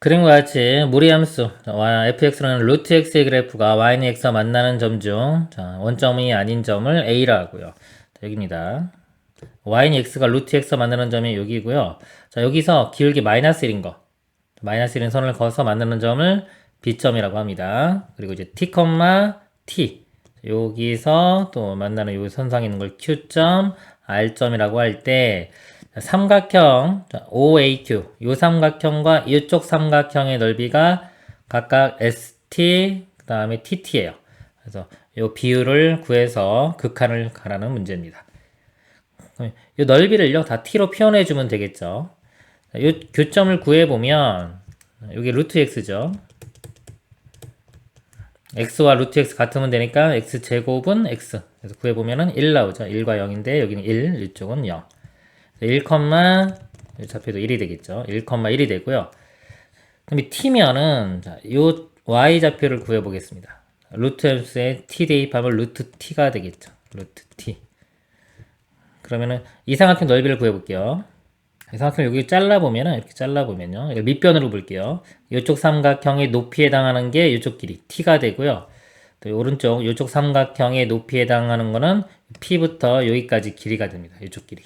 그림과 같이 무리함수 fx라는 루트 x의 그래프가 y는 x와 만나는 점 중 원점이 아닌 점을 a라 하고요. 자, 여기입니다. y는 x가 루트 x와 만나는 점이 여기고요. 자, 여기서 기울기 마이너스 1인 거, 마이너스 1인 선을 그어서 만나는 점을 b점이라고 합니다. 그리고 이제 t, 여기서 또 만나는 요 선상에 있는 걸 q점, r점이라고 할 때 삼각형 OAQ, 요 삼각형과 이쪽 삼각형의 넓이가 각각 ST, 그 다음에 TT예요. 그래서 요 비율을 구해서 극한을 가라는 문제입니다. 이 넓이를요 다 t로 표현해 주면 되겠죠. 이 교점을 구해 보면 여기 루트 x죠. x와 루트 x 같으면 되니까 x 제곱은 x. 그래서 구해 보면은 1 나오죠. 1과 0인데 여기는 1, 이쪽은 0. 1, 좌표도 1이 되겠죠. 1,1이 되고요. 그럼 t면은 요 y 좌표를 구해 보겠습니다. 루트 x에 t 대입하면 루트 t가 되겠죠. 루트 t. 그러면은 이 삼각형 넓이를 구해볼게요. 이 삼각형 여기 잘라보면은 이렇게 잘라보면요. 밑변으로 볼게요. 이쪽 삼각형의 높이에 해당하는 게 이쪽 길이 t가 되고요. 또 오른쪽 이쪽 삼각형의 높이에 해당하는 거는 p부터 여기까지 길이가 됩니다. 이쪽 길이.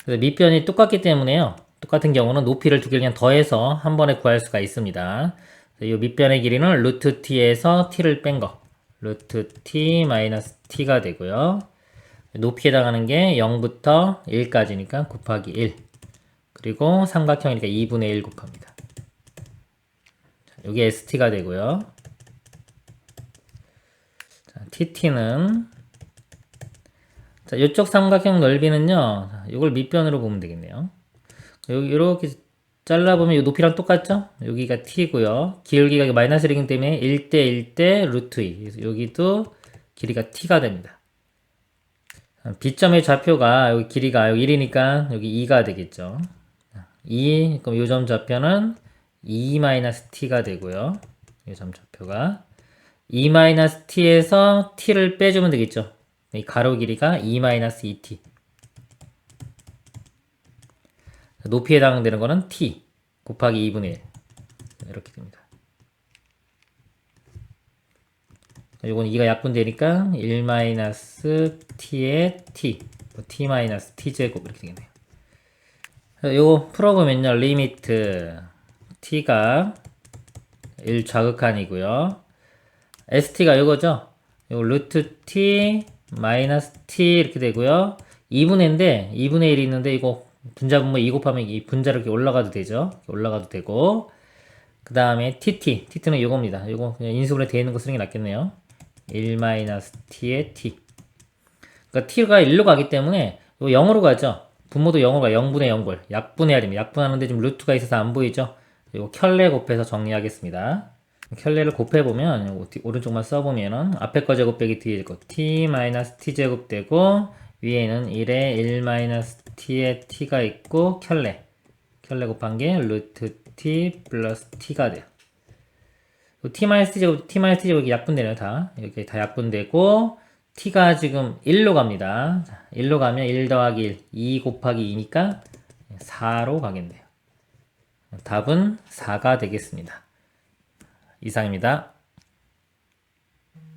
그래서 밑변이 똑같기 때문에요. 똑같은 경우는 높이를 두 개를 그냥 더해서 한 번에 구할 수가 있습니다. 이 밑변의 길이는 루트 t에서 t를 뺀 거. 루트 t 마이너스 t가 되고요. 높이에 해당하는 게 0부터 1까지니까 곱하기 1. 그리고 삼각형이니까 2분의 1 곱합니다. 여기 ST가 되고요. 자, TT는 이쪽 삼각형 넓이는요. 이걸 밑변으로 보면 되겠네요. 여기 이렇게 잘라보면 이 높이랑 똑같죠? 여기가 t고요. 기울기가 마이너스 1이기 때문에 1대 1대 루트 2. 그래서 여기도 길이가 t가 됩니다. B점의 좌표가 여기 길이가 여기 1이니까 여기 2가 되겠죠. 2, 그럼 요 점 좌표는 2-t가 되고요. 이 점 좌표가 2-t에서 t를 빼주면 되겠죠. 이 가로 길이가 2-2t. 높이에 해당되는 거는 t 곱하기 2분의 1. 이렇게 됩니다. 요건 2가 약분되니까 1-t의 t, t-t 제곱 이렇게 되겠네요. 요거 풀어보면요. 리미트 t가 1 좌극한이고요. st가 요거죠. 요 루트 t 마이너스 t 이렇게 되고요. 2분의인데 2분의 1이 있는데 이거 분자분모 2 곱하면 이 분자로 이렇게 올라가도 되죠. 올라가도 되고 그 다음에 t는 요겁니다. 요거 그냥 인수분해 되어 있는 거 쓰는 게 낫겠네요. 1-t의 t. 그러니까 t가 1로 가기 때문에 이거 0으로 가죠. 분모도 0으로 가. 0분의 0골. 약분해야 됩니다. 약분하는데 지금 루트가 있어서 안 보이죠? 이거 켤레 곱해서 정리하겠습니다. 켤레를 곱해보면 오른쪽만 써보면은 앞에 거 제곱 빼기 뒤에 거 t-t 제곱 되고 위에는 1에 1-t의 t가 있고 켤레 곱한 게 루트 t 플러스 t가 돼요. t-t 제곱이 약분되네요. 다 이렇게 다 약분되고 t가 지금 1로 갑니다. 1로 가면 1 더하기 1 2 곱하기 2니까 4로 가겠네요. 답은 4가 되겠습니다. 이상입니다.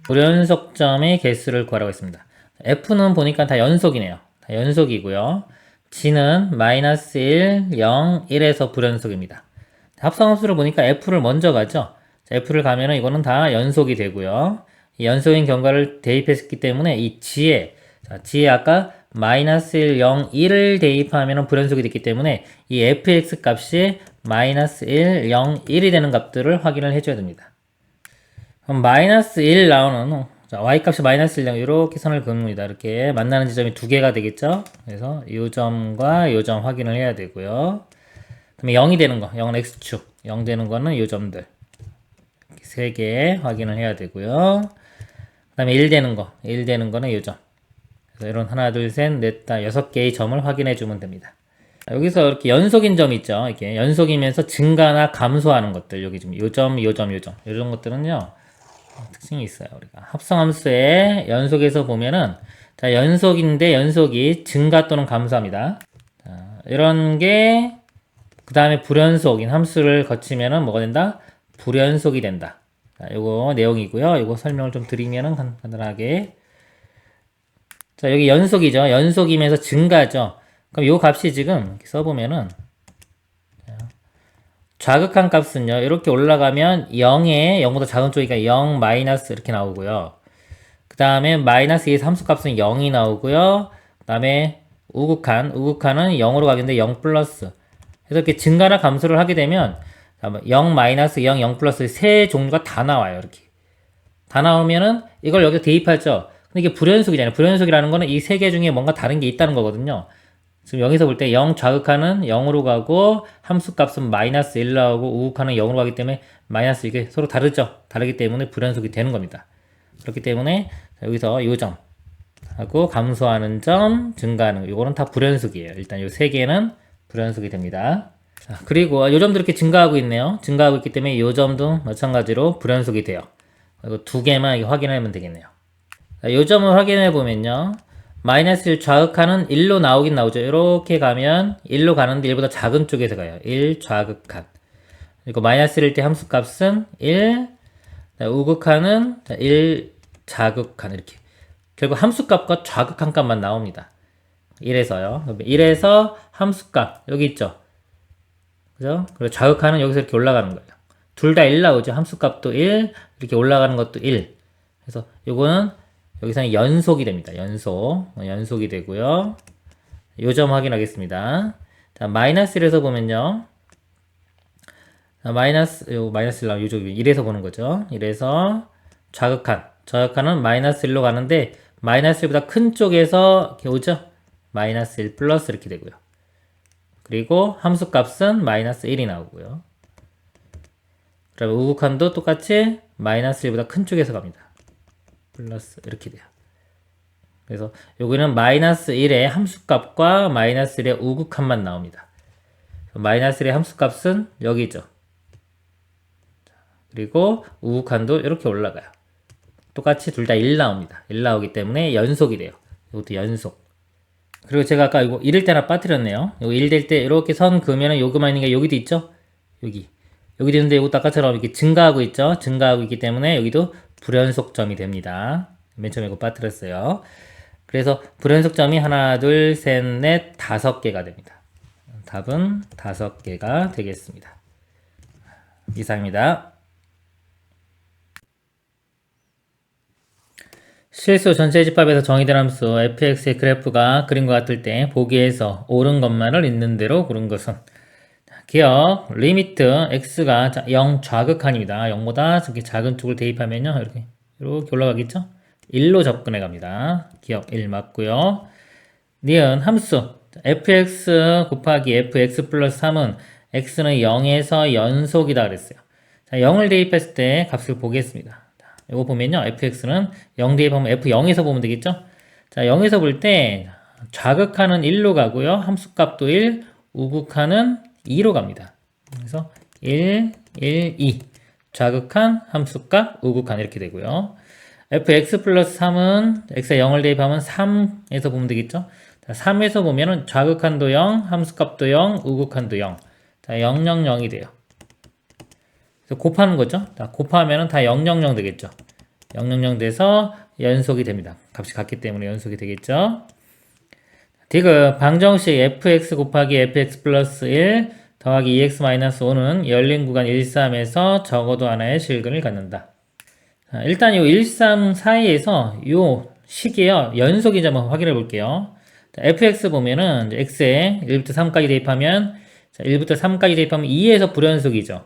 불연속점의 개수를 구하라고 했습니다. F는 보니까 다 연속이네요. 다 연속이고요. G는 마이너스 1, 0, 1에서 불연속입니다. 합성함수를 보니까 F를 먼저 가죠. F를 가면은 이거는 다 연속이 되고요. 이 연속인 경과를 대입했기 때문에 이 G에 아까 마이너스 1, 0, 1을 대입하면 불연속이 됐기 때문에 이 fx 값이 마이너스 1, 0, 1이 되는 값들을 확인을 해줘야 됩니다. 그럼 마이너스 1 나오는 y 값이 마이너스 1, 0 이렇게 선을 그습니다. 이렇게 만나는 지점이 두 개가 되겠죠. 그래서 이 점과 이 점 확인을 해야 되고요. 그다음에 0이 되는 거, 0은 x축, 0 되는 거는 이 점들 세 개 확인을 해야 되고요. 그 다음에 1 되는 거는 이 점. 그래서 이런 하나, 둘, 셋, 넷, 다 6개의 점을 확인해 주면 됩니다. 여기서 이렇게 연속인 점이 있죠. 이렇게 연속이면서 증가나 감소하는 것들. 여기 지금 요 점, 이런 것들은요. 특징이 있어요. 우리가 합성함수의 연속에서 보면은 자, 연속인데 연속이 증가 또는 감소합니다. 자, 이런 게 그 다음에 불연속인 함수를 거치면은 뭐가 된다? 불연속이 된다. 자, 요거 내용이고요. 요거 설명을 좀 드리면은 간단하게. 자, 여기 연속이죠. 연속이면서 증가죠. 그럼 요 값이 지금 이렇게 써보면은 좌극한 값은요. 이렇게 올라가면 0에 0보다 작은 쪽이니까 0 마이너스 이렇게 나오고요. 그 다음에 마이너스 2에서 함수값은 0이 나오고요. 그 다음에 우극한은 0으로 가겠는데 0 플러스. 그래서 이렇게 증가나 감소를 하게 되면 0 마이너스 0, 0 플러스 세 종류가 다 나와요. 이렇게 다 나오면은 이걸 여기서 대입하죠. 근데 이게 불연속이잖아요. 불연속이라는 거는 이 세 개 중에 뭔가 다른 게 있다는 거거든요. 지금 여기서 볼 때 0 좌극하는 0으로 가고 함수값은 마이너스 1 나오고 우극하는 0으로 가기 때문에 마이너스 이게 서로 다르죠. 다르기 때문에 불연속이 되는 겁니다. 그렇기 때문에 여기서 요 점 하고 감소하는 점, 증가하는 거 요거는 다 불연속이에요. 일단 요 세 개는 불연속이 됩니다. 자, 그리고 요 점도 이렇게 증가하고 있네요. 증가하고 있기 때문에 요 점도 마찬가지로 불연속이 돼요. 그리고 두 개만 확인하면 되겠네요. 자, 요 점을 확인해 보면요. 마이너스 1 좌극하는 1로 나오긴 나오죠. 이렇게 가면 1로 가는데 1보다 작은 쪽에서 가요. 1 좌극한. 그리고 마이너스 1일 때 함수값은 1, 우극한은 1 자극한 이렇게. 결국 함수값과 좌극한 값만 나옵니다. 1에서요. 1에서 함수값 여기 있죠. 그죠? 그리고 좌극하는 여기서 이렇게 올라가는 거예요. 둘 다 1 나오죠. 함수값도 1, 이렇게 올라가는 것도 1. 그래서 요거는 여기서는 연속이 됩니다. 연속이 되고요. 요 점 확인하겠습니다. 자, 마이너스 1에서 보면요. 자, 마이너스 1 나오면 요쪽 1에서 보는 거죠. 1에서 좌극한은 마이너스 1로 가는데 마이너스 1보다 큰 쪽에서 이렇게 오죠. 마이너스 1 플러스 이렇게 되고요. 그리고 함수값은 마이너스 1이 나오고요. 그러면 우극한도 똑같이 마이너스 1보다 큰 쪽에서 갑니다. 플러스 이렇게 돼요. 그래서 여기는 마이너스 1의 함수값과 마이너스 1의 우극한만 나옵니다. 마이너스 1의 함수값은 여기죠. 그리고 우극한도 이렇게 올라가요. 똑같이 둘 다 1 나옵니다. 1 나오기 때문에 연속이 돼요. 이것도 연속. 그리고 제가 아까 이거 1일 때 하나 빠뜨렸네요. 이거 1 될 때 이렇게 선 그으면은 요거만 있는 게 여기도 있죠? 여기 되는데 이것도 아까처럼 이렇게 증가하고 있죠? 증가하고 있기 때문에 여기도 불연속점이 됩니다. 맨 처음에 이거 빠뜨렸어요. 그래서 불연속점이 하나, 둘, 셋, 넷, 5개가 됩니다. 답은 5개가 되겠습니다. 이상입니다. 실수 전체 집합에서 정의된 함수 fx의 그래프가 그림과 같을 때 보기에서 옳은 것만을 있는 대로 고른 것은 기억 리미트 x가 0 좌극한입니다. 0보다 저렇게 작은 쪽을 대입하면요 이렇게 올라가겠죠? 1로 접근해 갑니다. 기억 1 맞고요. 니은 함수 fx 곱하기 fx 플러스 3은 x는 0에서 연속이다 그랬어요. 자, 0을 대입했을 때 값을 보겠습니다. 이거 보면요. fx는 0 대입하면 f0에서 보면 되겠죠? 자, 0에서 볼 때 좌극하는 1로 가고요. 함수값도 1, 우극하는 2로 갑니다. 그래서 1, 1, 2 좌극한, 함수값, 우극한 이렇게 되고요. fx 플러스 3은 x에 0을 대입하면 3에서 보면 되겠죠? 자, 3에서 보면은 좌극한도 0, 함수값도 0, 우극한도 0. 자, 0, 0, 0이 돼요. 그래서 곱하는 거죠. 자, 곱하면은 다 0, 0, 0 되겠죠. 0, 0, 0 돼서 연속이 됩니다. 값이 같기 때문에 연속이 되겠죠. 디귿 방정식 fx 곱하기 fx 플러스 1 더하기 2x-5는 열린 구간 1, 3에서 적어도 하나의 실근을 갖는다. 자, 일단 이 1, 3 사이에서 이 식이요. 연속인지 한번 확인해 볼게요. 자, fx 보면은 x에 1부터 3까지 대입하면 1부터 3까지 대입하면 2에서 불연속이죠.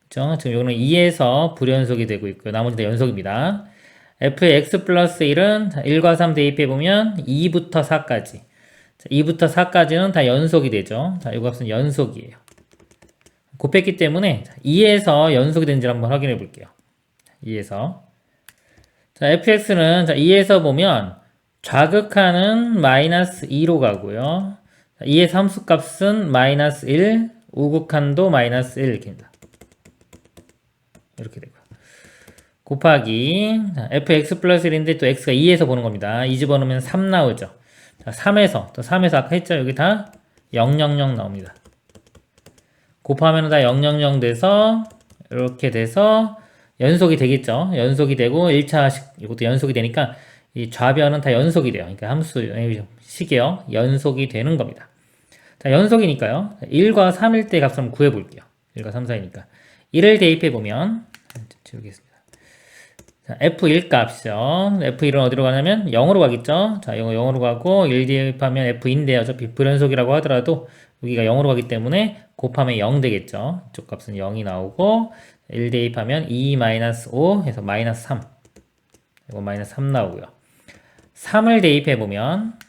그죠? 지금 요거는 2에서 불연속이 되고 있고요. 나머지 다 연속입니다. f의 x 플러스 1은 1과 3 대입해보면 2부터 4까지. 자, 2부터 4까지는 다 연속이 되죠. 자, 이 값은 연속이에요. 곱했기 때문에 2에서 연속이 되는지 한번 확인해 볼게요. 2에서. 자, fx는 2에서 보면 좌극하는 마이너스 2로 가고요. 2의 함수값은 마이너스 1, 우극한도 마이너스 1 이렇게입니다. 이렇게 되고요. 곱하기 fx 플러스 1인데 또 x가 2에서 보는 겁니다. 2 집어넣으면 3 나오죠. 자, 3에서 아까 했죠. 여기 다 0, 0, 0 나옵니다. 곱하면 다 000 돼서 이렇게 돼서 연속이 되겠죠. 연속이 되고 1차식 이것도 연속이 되니까 이 좌변은 다 연속이 돼요. 그러니까 함수 식이요. 연속이 되는 겁니다. 자, 연속이니까요. 1과 3일 때 값을 한번 구해볼게요. 1과 3, 4이니까. 1을 대입해보면, 지우겠습니다. 자, F1 값이죠. F1은 어디로 가냐면 0으로 가겠죠. 자, 0으로 가고, 1 대입하면 F인데 어차피 불연속이라고 하더라도 여기가 0으로 가기 때문에 곱하면 0 되겠죠. 이쪽 값은 0이 나오고, 1 대입하면 2-5 해서 -3. 이거 -3 나오고요. 3을 대입해보면,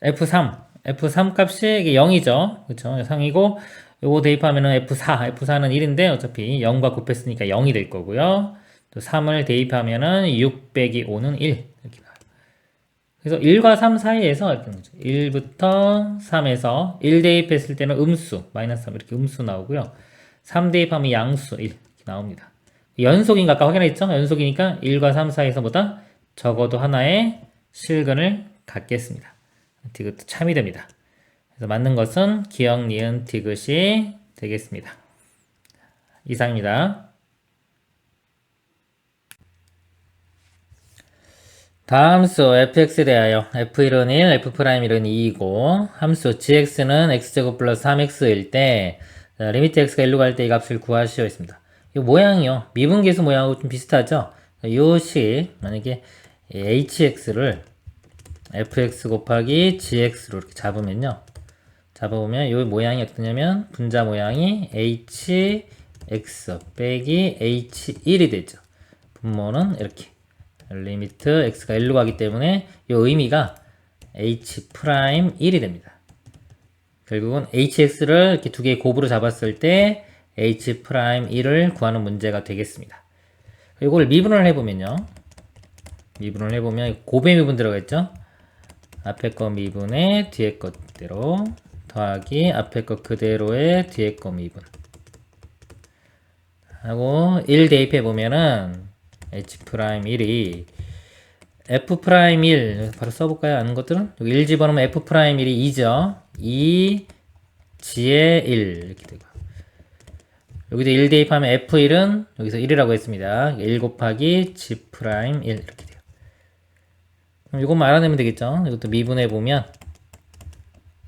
F3 값이 이게 0이죠. 그쵸? 3이고, 요거 대입하면은 F4는 1인데, 어차피 0과 곱했으니까 0이 될 거고요. 또 3을 대입하면은 6 빼기 5는 1. 이렇게 나와요. 그래서 1과 3 사이에서, 이렇게 1부터 3에서 1 대입했을 때는 음수, -3 이렇게 음수 나오고요. 3 대입하면 양수 1 이렇게 나옵니다. 연속인가 아까 확인했죠? 연속이니까 1과 3 사이에서 보다 적어도 하나의 실근을 갖겠습니다. 디귿도 참이 됩니다. 그래서 맞는 것은 기역, 니은, 디귿이 되겠습니다. 이상입니다. 다음 함수 fx에 대하여 f1은 1, f'1은 2이고 함수 gx는 x제곱 플러스 3x일 때 리미트 x가 1로 갈 때 이 값을 구하시오 있습니다. 이 모양이요. 미분계수 모양하고 좀 비슷하죠? 요 식 만약에 hx를 fx 곱하기 gx로 이렇게 잡으면요. 잡아보면 이 모양이 어떠냐면 분자 모양이 hx 빼기 h1이 되죠. 분모는 이렇게 리미트 x가 1로 가기 때문에 이 의미가 h'1이 됩니다. 결국은 hx를 이렇게 두 개의 곱으로 잡았을 때 h'1을 구하는 문제가 되겠습니다. 이걸 미분을 해보면요. 미분을 해보면 곱의 미분 들어가 있죠. 앞에 거 미분에 뒤에 거 그대로 더하기 앞에 거 그대로의 뒤에 거 미분 하고 1 대입해 보면은 h'1이 f'1 바로 써볼까요? 아는 것들은 여기 1 집어넣으면 f'1이 2죠. 2 g의 1 이렇게 되고 여기도 1 대입하면 f1은 여기서 1이라고 했습니다. 1 곱하기 g'1 이렇게 돼요. 그럼 이것만 알아내면 되겠죠. 이것도 미분해 보면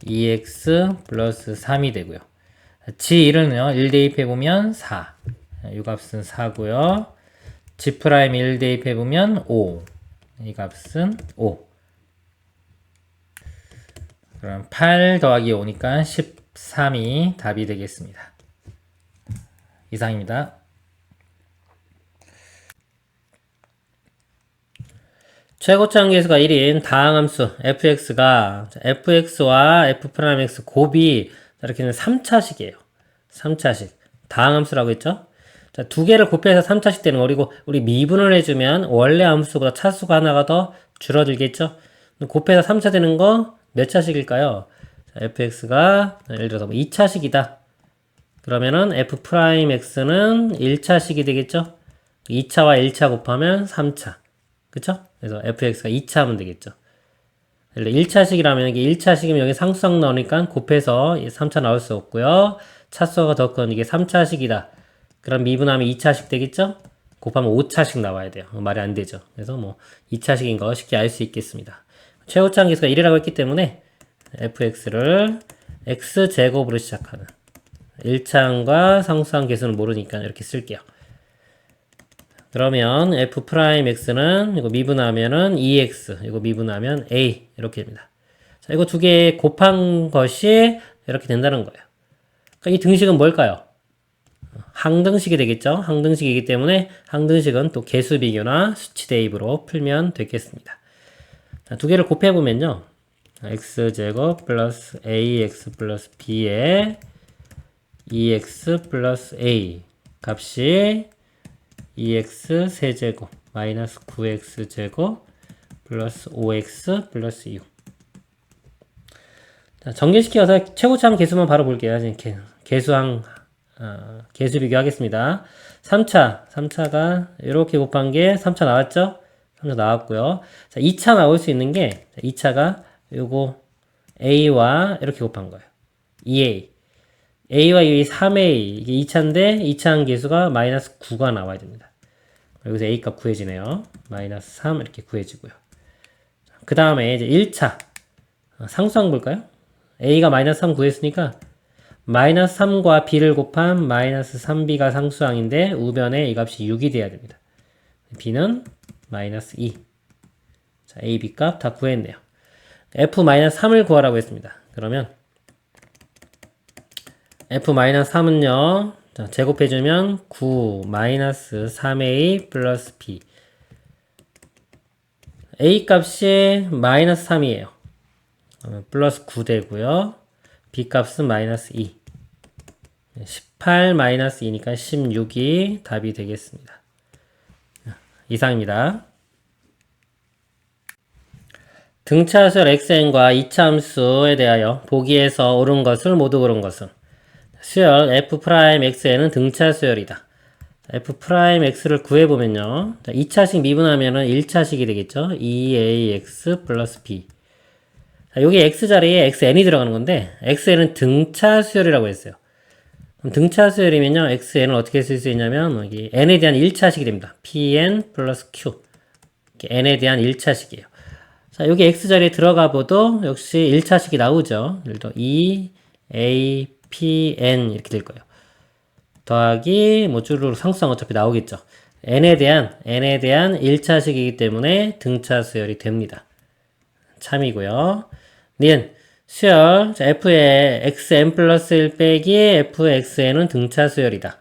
2x 플러스 3이 되고요. g1은요 1 대입해 보면 4. 이 값은 4고요. g'1 대입해 보면 5. 이 값은 5. 그럼 8 더하기 5니까 13이 답이 되겠습니다. 이상입니다. 최고차항 계수가 1인 다항함수 fx가 fx와 f'x 곱이 이렇게 3차식이에요. 3차식. 다항함수라고 했죠? 자, 두 개를 곱해서 3차식 되는 거. 그리고 우리 미분을 해주면 원래 함수보다 차수가 하나가 더 줄어들겠죠? 곱해서 3차 되는 거 몇 차식일까요? 자, fx가 예를 들어서 2차식이다. 그러면은 f'x는 1차식이 되겠죠? 2차와 1차 곱하면 3차. 그쵸? 그래서 fx가 2차 하면 되겠죠. 1차식이라면 이게 1차식이면 여기 상수항 나오니까 곱해서 3차 나올 수 없고요. 차수가 더 큰 이게 3차식이다. 그럼 미분하면 2차식 되겠죠? 곱하면 5차식 나와야 돼요. 말이 안 되죠. 그래서 뭐 2차식인 거 쉽게 알 수 있겠습니다. 최고차항 계수가 1이라고 했기 때문에 fx를 x제곱으로 시작하는 1차항과 상수항 계수는 모르니까 이렇게 쓸게요. 그러면 f'x는 이거 미분하면은 2x, 이거 미분하면 a 이렇게 됩니다. 자, 이거 두 개 곱한 것이 이렇게 된다는 거예요. 그러니까 이 등식은 뭘까요? 항등식이 되겠죠. 항등식이기 때문에 항등식은 또 계수 비교나 수치 대입으로 풀면 되겠습니다. 자, 두 개를 곱해보면요. x제곱 플러스 ax 플러스 b에 2x 플러스 a 값이 2x 세제곱 마이너스 9x 제곱 플러스 5x 플러스 6. 자, 전개시켜서 최고차항 계수만 바로 볼게요. 계수항 계수 비교하겠습니다. 3차가 이렇게 곱한 게 3차 나왔죠? 3차 나왔고요. 자, 2차 나올 수 있는 게 2차가 요거 a와 이렇게 곱한 거예요. 2a. a와 이 3a 이게 2차인데 2차 함계수가 마이너스 9가 나와야 됩니다. 여기서 a 값 구해지네요. 마이너스 3 이렇게 구해지고요. 그 다음에 이제 1차 상수항 볼까요? a가 마이너스 3 구했으니까 마이너스 3과 b를 곱한 마이너스 3b가 상수항인데 우변에 이 값이 6이 돼야 됩니다. b는 마이너스 2. 자, a, b 값 다 구했네요. f-3을 구하라고 했습니다. 그러면 f-3은요. 자, 제곱해주면 9 마이너스 3a 플러스 b. a 값이 마이너스 3이에요. 플러스 9 되고요. b 값은 마이너스 2. 18 마이너스 2니까 16이 답이 되겠습니다. 이상입니다. 등차수열 xn과 이차함수에 대하여 보기에서 옳은 것을 모두 고른 것은 수열 f'xn은 등차수열이다. f'x를 구해보면요. 2차식 미분하면은 1차식이 되겠죠. 2ax 플러스 b. 여기 x 자리에 xn이 들어가는 건데 xn은 등차수열이라고 했어요. 그럼 등차수열이면요. xn을 어떻게 쓸 수 있냐면 여기 n에 대한 1차식이 됩니다. pn 플러스 q. n에 대한 1차식이에요. 자, 여기 x 자리에 들어가 봐도 역시 1차식이 나오죠. 예를 들어 2a pn 이렇게 될 거예요. 더하기 뭐 주로 상수항 어차피 나오겠죠. n에 대한 1차식이기 때문에 등차수열이 됩니다. 참이고요. 니은 수열 자, f의 xn 플러스 1 빼기 fxn은 등차수열이다.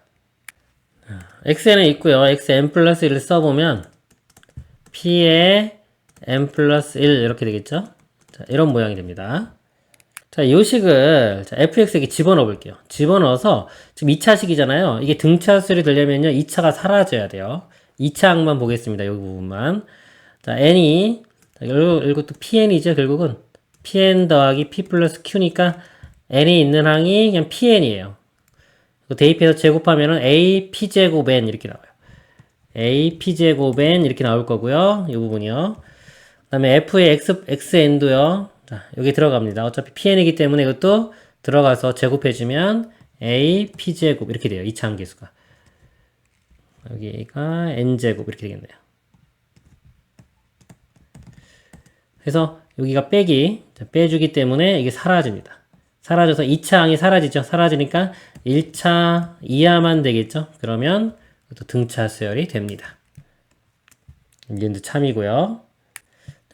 xn은 있고요. xn 플러스 1을 써보면 p의 n 플러스 1 이렇게 되겠죠. 자, 이런 모양이 됩니다. 자, 요 식을 자, fx에게 집어넣어 볼게요. 집어넣어서 지금 2차식이잖아요. 이게 등차수열이 되려면요. 2차가 사라져야 돼요. 2차 항만 보겠습니다. 여기 부분만. 자, n이 자, 이것도 pn이죠. 결국은 pn 더하기 p 플러스 q니까 n이 있는 항이 그냥 pn이에요. 대입해서 제곱하면은 a p제곱 n 이렇게 나와요. a p제곱 n 이렇게 나올 거고요. 이 부분이요. 그 다음에 f의 xn도요. 자, 여기 들어갑니다. 어차피 pn이기 때문에 이것도 들어가서 제곱해주면 a p제곱 이렇게 돼요. 2차 함계수가. 여기가 n제곱 이렇게 되겠네요. 그래서 여기가 빼기, 자, 빼주기 때문에 이게 사라집니다. 사라져서 2차 항이 사라지죠. 사라지니까 1차 이하만 되겠죠. 그러면 이것도 등차 수열이 됩니다. 이제 참이고요.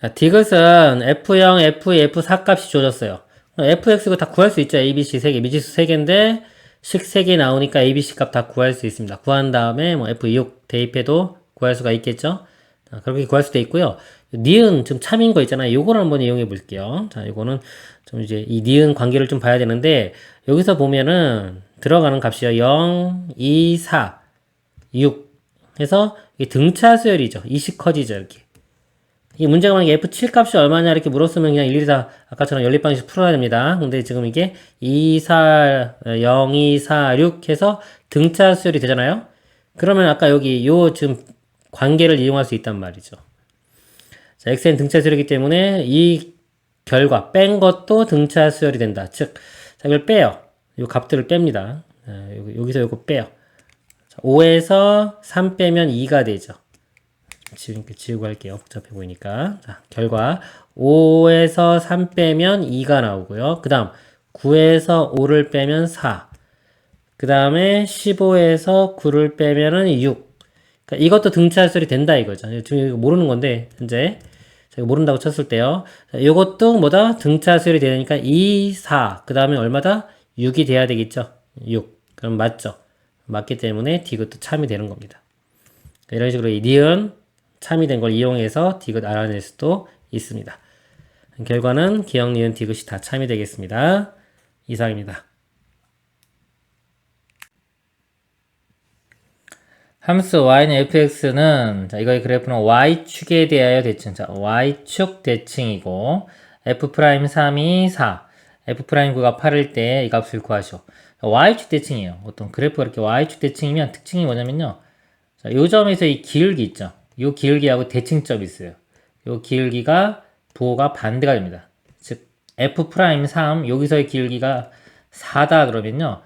자, 디귿은 F0, F2, F4 값이 주어졌어요. fx 이거 다 구할 수 있죠. ABC 3개, 미지수 3개인데 식 3개 나오니까 ABC 값 다 구할 수 있습니다. 구한 다음에 뭐 F6 대입해도 구할 수가 있겠죠. 자, 그렇게 구할 수도 있고요. 니은 좀 참인 거 있잖아요. 요거를 한번 이용해 볼게요. 자, 요거는 좀 이제 이 니은 관계를 좀 봐야 되는데 여기서 보면은 들어가는 값이요. 0, 2, 4, 6 해서 이게 등차 수열이죠. 이식 커지죠. 이렇게. 이 문제가 만약에 F7 값이 얼마냐 이렇게 물었으면 그냥 일일이 다 아까처럼 연립방식 풀어야 됩니다. 근데 지금 이게 2, 4, 0, 2, 4, 6 해서 등차 수열이 되잖아요. 그러면 아까 여기 요 지금 관계를 이용할 수 있단 말이죠. 자, xn 등차 수열이기 때문에 이 결과 뺀 것도 등차 수열이 된다. 즉, 자, 이걸 빼요. 요 값들을 뺍니다. 여기서 요거 빼요. 자, 5에서 3 빼면 2가 되죠. 지우고 할게요. 복잡해 보이니까. 자, 결과 5에서 3 빼면 2가 나오고요. 그 다음 9에서 5를 빼면 4. 그 다음에 15에서 9를 빼면은 6. 그러니까 이것도 등차수열이 된다 이거죠. 지금 이거 모르는 건데 현재 제가 모른다고 쳤을 때요. 자, 이것도 뭐다? 등차수열이 되니까 2, 4. 그 다음에 얼마다? 6이 돼야 되겠죠. 6. 그럼 맞죠. 맞기 때문에 디귿도 참이 되는 겁니다. 이런 식으로 이 니은 참이 된 걸 이용해서 디귿 알아낼 수도 있습니다. 결과는 기역, 니은, 디귿이 다 참이 되겠습니다. 이상입니다. 함수 y는 fx는 자, 이거의 그래프는 y축에 대하여 대칭. 자, y축 대칭이고 f'3이 4, f'9가 8일 때 이 값을 구하시오. y축 대칭이에요. 어떤 그래프가 이렇게 y축 대칭이면 특징이 뭐냐면요. 자, 요 점에서 이 기울기 있죠. 요 기울기하고 대칭점이 있어요. 요 기울기가 부호가 반대가 됩니다. 즉 f'3 여기서의 기울기가 4다 그러면요.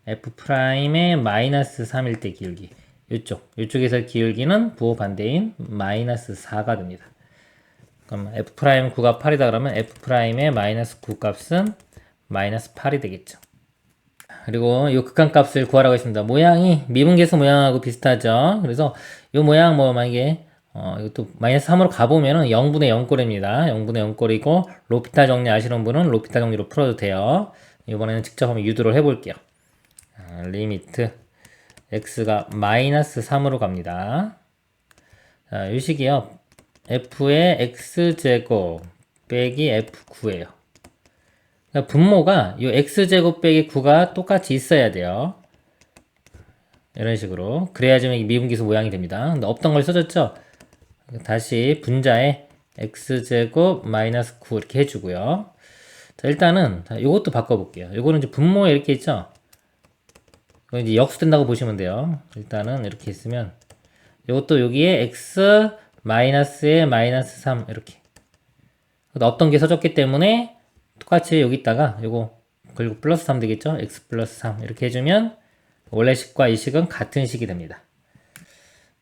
F'의 마이너스 3일 때 기울기. 이쪽에서 기울기는 부호 반대인 마이너스 4가 됩니다. 그럼 F'9가 8이다 그러면 F'의 마이너스 9 값은 마이너스 8이 되겠죠. 그리고 이 극한값을 구하라고 했습니다. 모양이 미분계수 모양하고 비슷하죠. 그래서 이 모양 뭐 만약에 이것도 마이너스 3으로 가보면은 0분의 0꼴입니다. 0분의 0꼴이고 로피탈 정리 아시는 분은 로피탈 정리로 풀어도 돼요. 이번에는 직접 한번 유도를 해볼게요. 리미트 x가 마이너스 3으로 갑니다. 자, 이 식이요. f의 x제곱 빼기 f9예요. 그러니까 분모가 이 x제곱 빼기 9가 똑같이 있어야 돼요. 이런 식으로. 그래야지만 미분기수 모양이 됩니다. 근데 없던 걸 써줬죠? 다시 분자에 x제곱 마이너스 9 이렇게 해주고요. 자, 일단은 이것도 바꿔볼게요. 이거는 이제 분모에 이렇게 있죠? 이거 이제 역수된다고 보시면 돼요. 일단은 이렇게 있으면 이것도 여기에 x 마이너스에 마이너스 3 이렇게 없던 게 써졌기 때문에 똑같이 여기다가 요거 그리고 플러스 3 되겠죠? x 플러스 3 이렇게 해주면 원래 식과 이 식은 같은 식이 됩니다.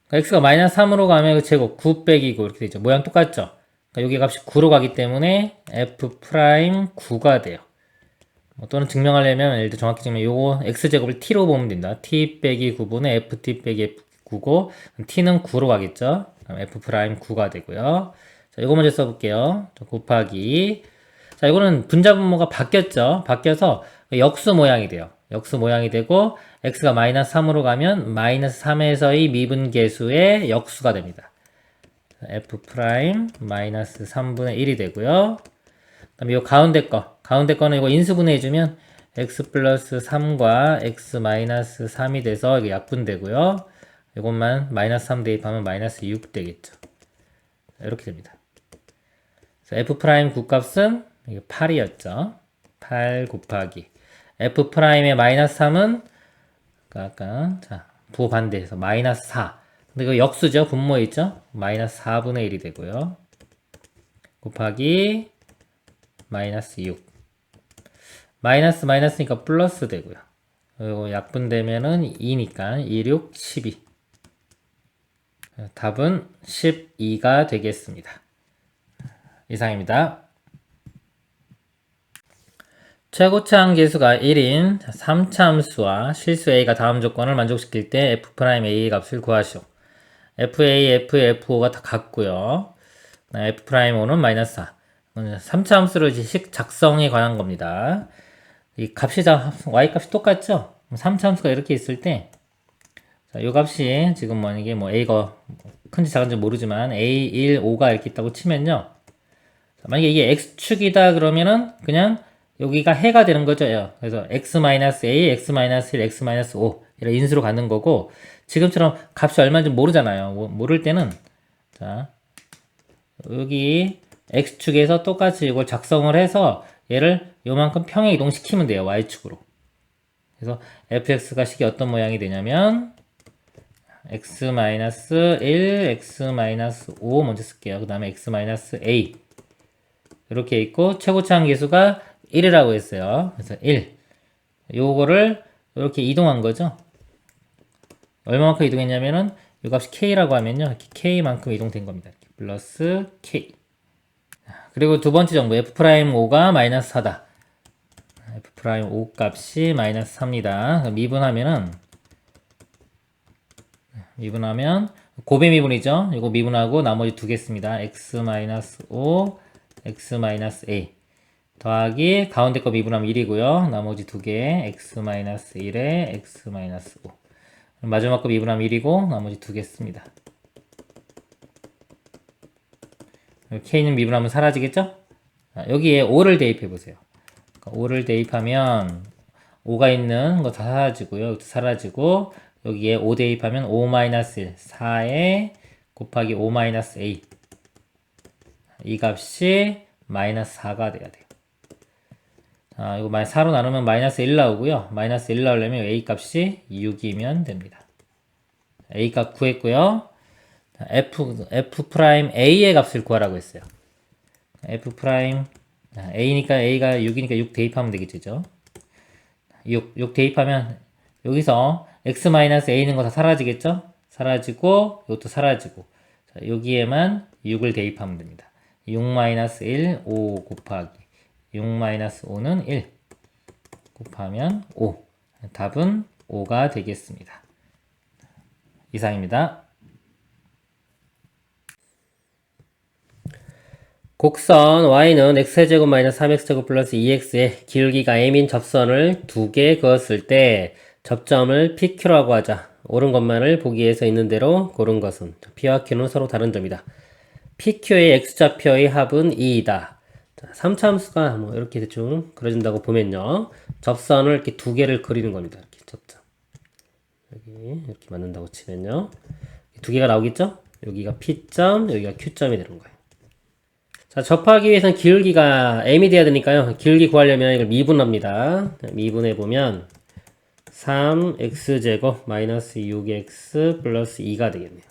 그러니까 x가 마이너스 3으로 가면 그 제곱 9 빼기 9 이렇게 되죠. 모양 똑같죠? 그러니까 여기 값이 9로 가기 때문에 f 프라임 9가 돼요. 또는 증명하려면 예를 들어 정확히 증명 요거 x제곱을 t로 보면 된다. t 빼기 9분의 ft 빼기 f9고 t는 9로 가겠죠. 그럼 f 프라임 9가 되고요. 자, 이거 먼저 써볼게요. 곱하기. 자, 이거는 분자 분모가 바뀌었죠. 바뀌어서 역수 모양이 돼요. 역수 모양이 되고 x가 마이너스 3으로 가면 마이너스 3에서의 미분계수의 역수가 됩니다. f 프라임 마이너스 3분의 1이 되고요. 그다음에 이 가운데 거는 이거 인수분해 해주면 x 플러스 3과 x 마이너스 3이 돼서 이게 약분되고요. 이것만 마이너스 3 대입하면 마이너스 6 되겠죠. 이렇게 됩니다. f 프라임 9값은 8이었죠. 8 곱하기 f 프라임의 마이너스 3은 아까 자 부호 반대해서 마이너스 4. 근데 이거 역수죠. 분모에 있죠. 마이너스 4분의 1이 되고요. 곱하기 마이너스 6. 마이너스니까 플러스 되고요. 그리고 약분되면은 2니까 2, 6, 12. 답은 12가 되겠습니다. 이상입니다. 최고차항 계수가 1인 3차 함수와 실수 a가 다음 조건을 만족시킬 때 f'a의 값을 구하시오. fa, f5가 다 같고요. f'5는 마이너스 4. 3차 함수로 이제 식 작성에 관한 겁니다. 이 값이 y값이 똑같죠? 3차 함수가 이렇게 있을 때, 자, 요 값이 지금 만약에 뭐 a가 큰지 작은지 모르지만 a, 1, 5가 이렇게 있다고 치면요. 자, 만약에 이게 x축이다 그러면은 그냥 여기가 해가 되는 거죠. 그래서 x-a, x-1, x-5 이런 인수로 가는 거고 지금처럼 값이 얼마인지 모르잖아요. 모를 때는 자 여기 x축에서 똑같이 이걸 작성을 해서 얘를 요만큼 평행 이동시키면 돼요. y축으로. 그래서 fx가 식이 어떤 모양이 되냐면 x-1, x-5 먼저 쓸게요. 그 다음에 x-a 이렇게 있고 최고차항 계수가 1이라고 했어요. 그래서 1. 요거를 이렇게 이동한 거죠. 얼마만큼 이동했냐면은 요 값이 k라고 하면요. k만큼 이동된 겁니다. 플러스 k. 그리고 두 번째 정보 f'5가 마이너스 4다. f'5 값이 마이너스 4입니다. 미분하면 곱의 미분이죠. 이거 미분하고 나머지 두 개 씁니다. x-5, x-a. 더하기 가운데 거 미분하면 1이고요. 나머지 두 개 x-1에 x-5. 마지막 거 미분하면 1이고 나머지 두 개 씁니다. k는 미분하면 사라지겠죠? 여기에 5를 대입해 보세요. 5를 대입하면 5가 있는 거 다 사라지고요. 이것도 사라지고 여기에 5 대입하면 5-1 4에 곱하기 5-a 이 값이 마이너스 4가 돼야 돼요. 이거 4로 나누면 마이너스 1 나오고요. 마이너스 1 나오려면 a 값이 6이면 됩니다. a 값 구했고요. f'a의 값을 구하라고 했어요. a니까 a가 6이니까 6 대입하면 되겠죠. 6 대입하면 여기서 x-a 있는 거 다 사라지겠죠? 사라지고 이것도 사라지고 자, 여기에만 6을 대입하면 됩니다. 6-1, 5 곱하기 6-5는 1 곱하면 5 답은 5가 되겠습니다. 이상입니다. 곡선 y는 x제곱 마이너스 3x제곱 플러스 2x의 기울기가 m인 접선을 두 개 그었을 때 접점을 PQ라고 하자. 옳은 것만을 보기 위해서 있는 대로 고른 것은 P와 Q는 서로 다른 점이다. PQ의 x좌표의 합은 2이다. 3차 함수가 뭐 이렇게 대충 그려진다고 보면요. 접선을 이렇게 두 개를 그리는 겁니다. 이렇게 접점. 여기 이렇게 맞는다고 치면요. 두 개가 나오겠죠? 여기가 P점, 여기가 Q점이 되는 거예요. 자, 접하기 위해서는 기울기가 m이 돼야 되니까요. 기울기 구하려면 이걸 미분합니다. 미분해보면 3x제곱 마이너스 6x 플러스 2가 되겠네요.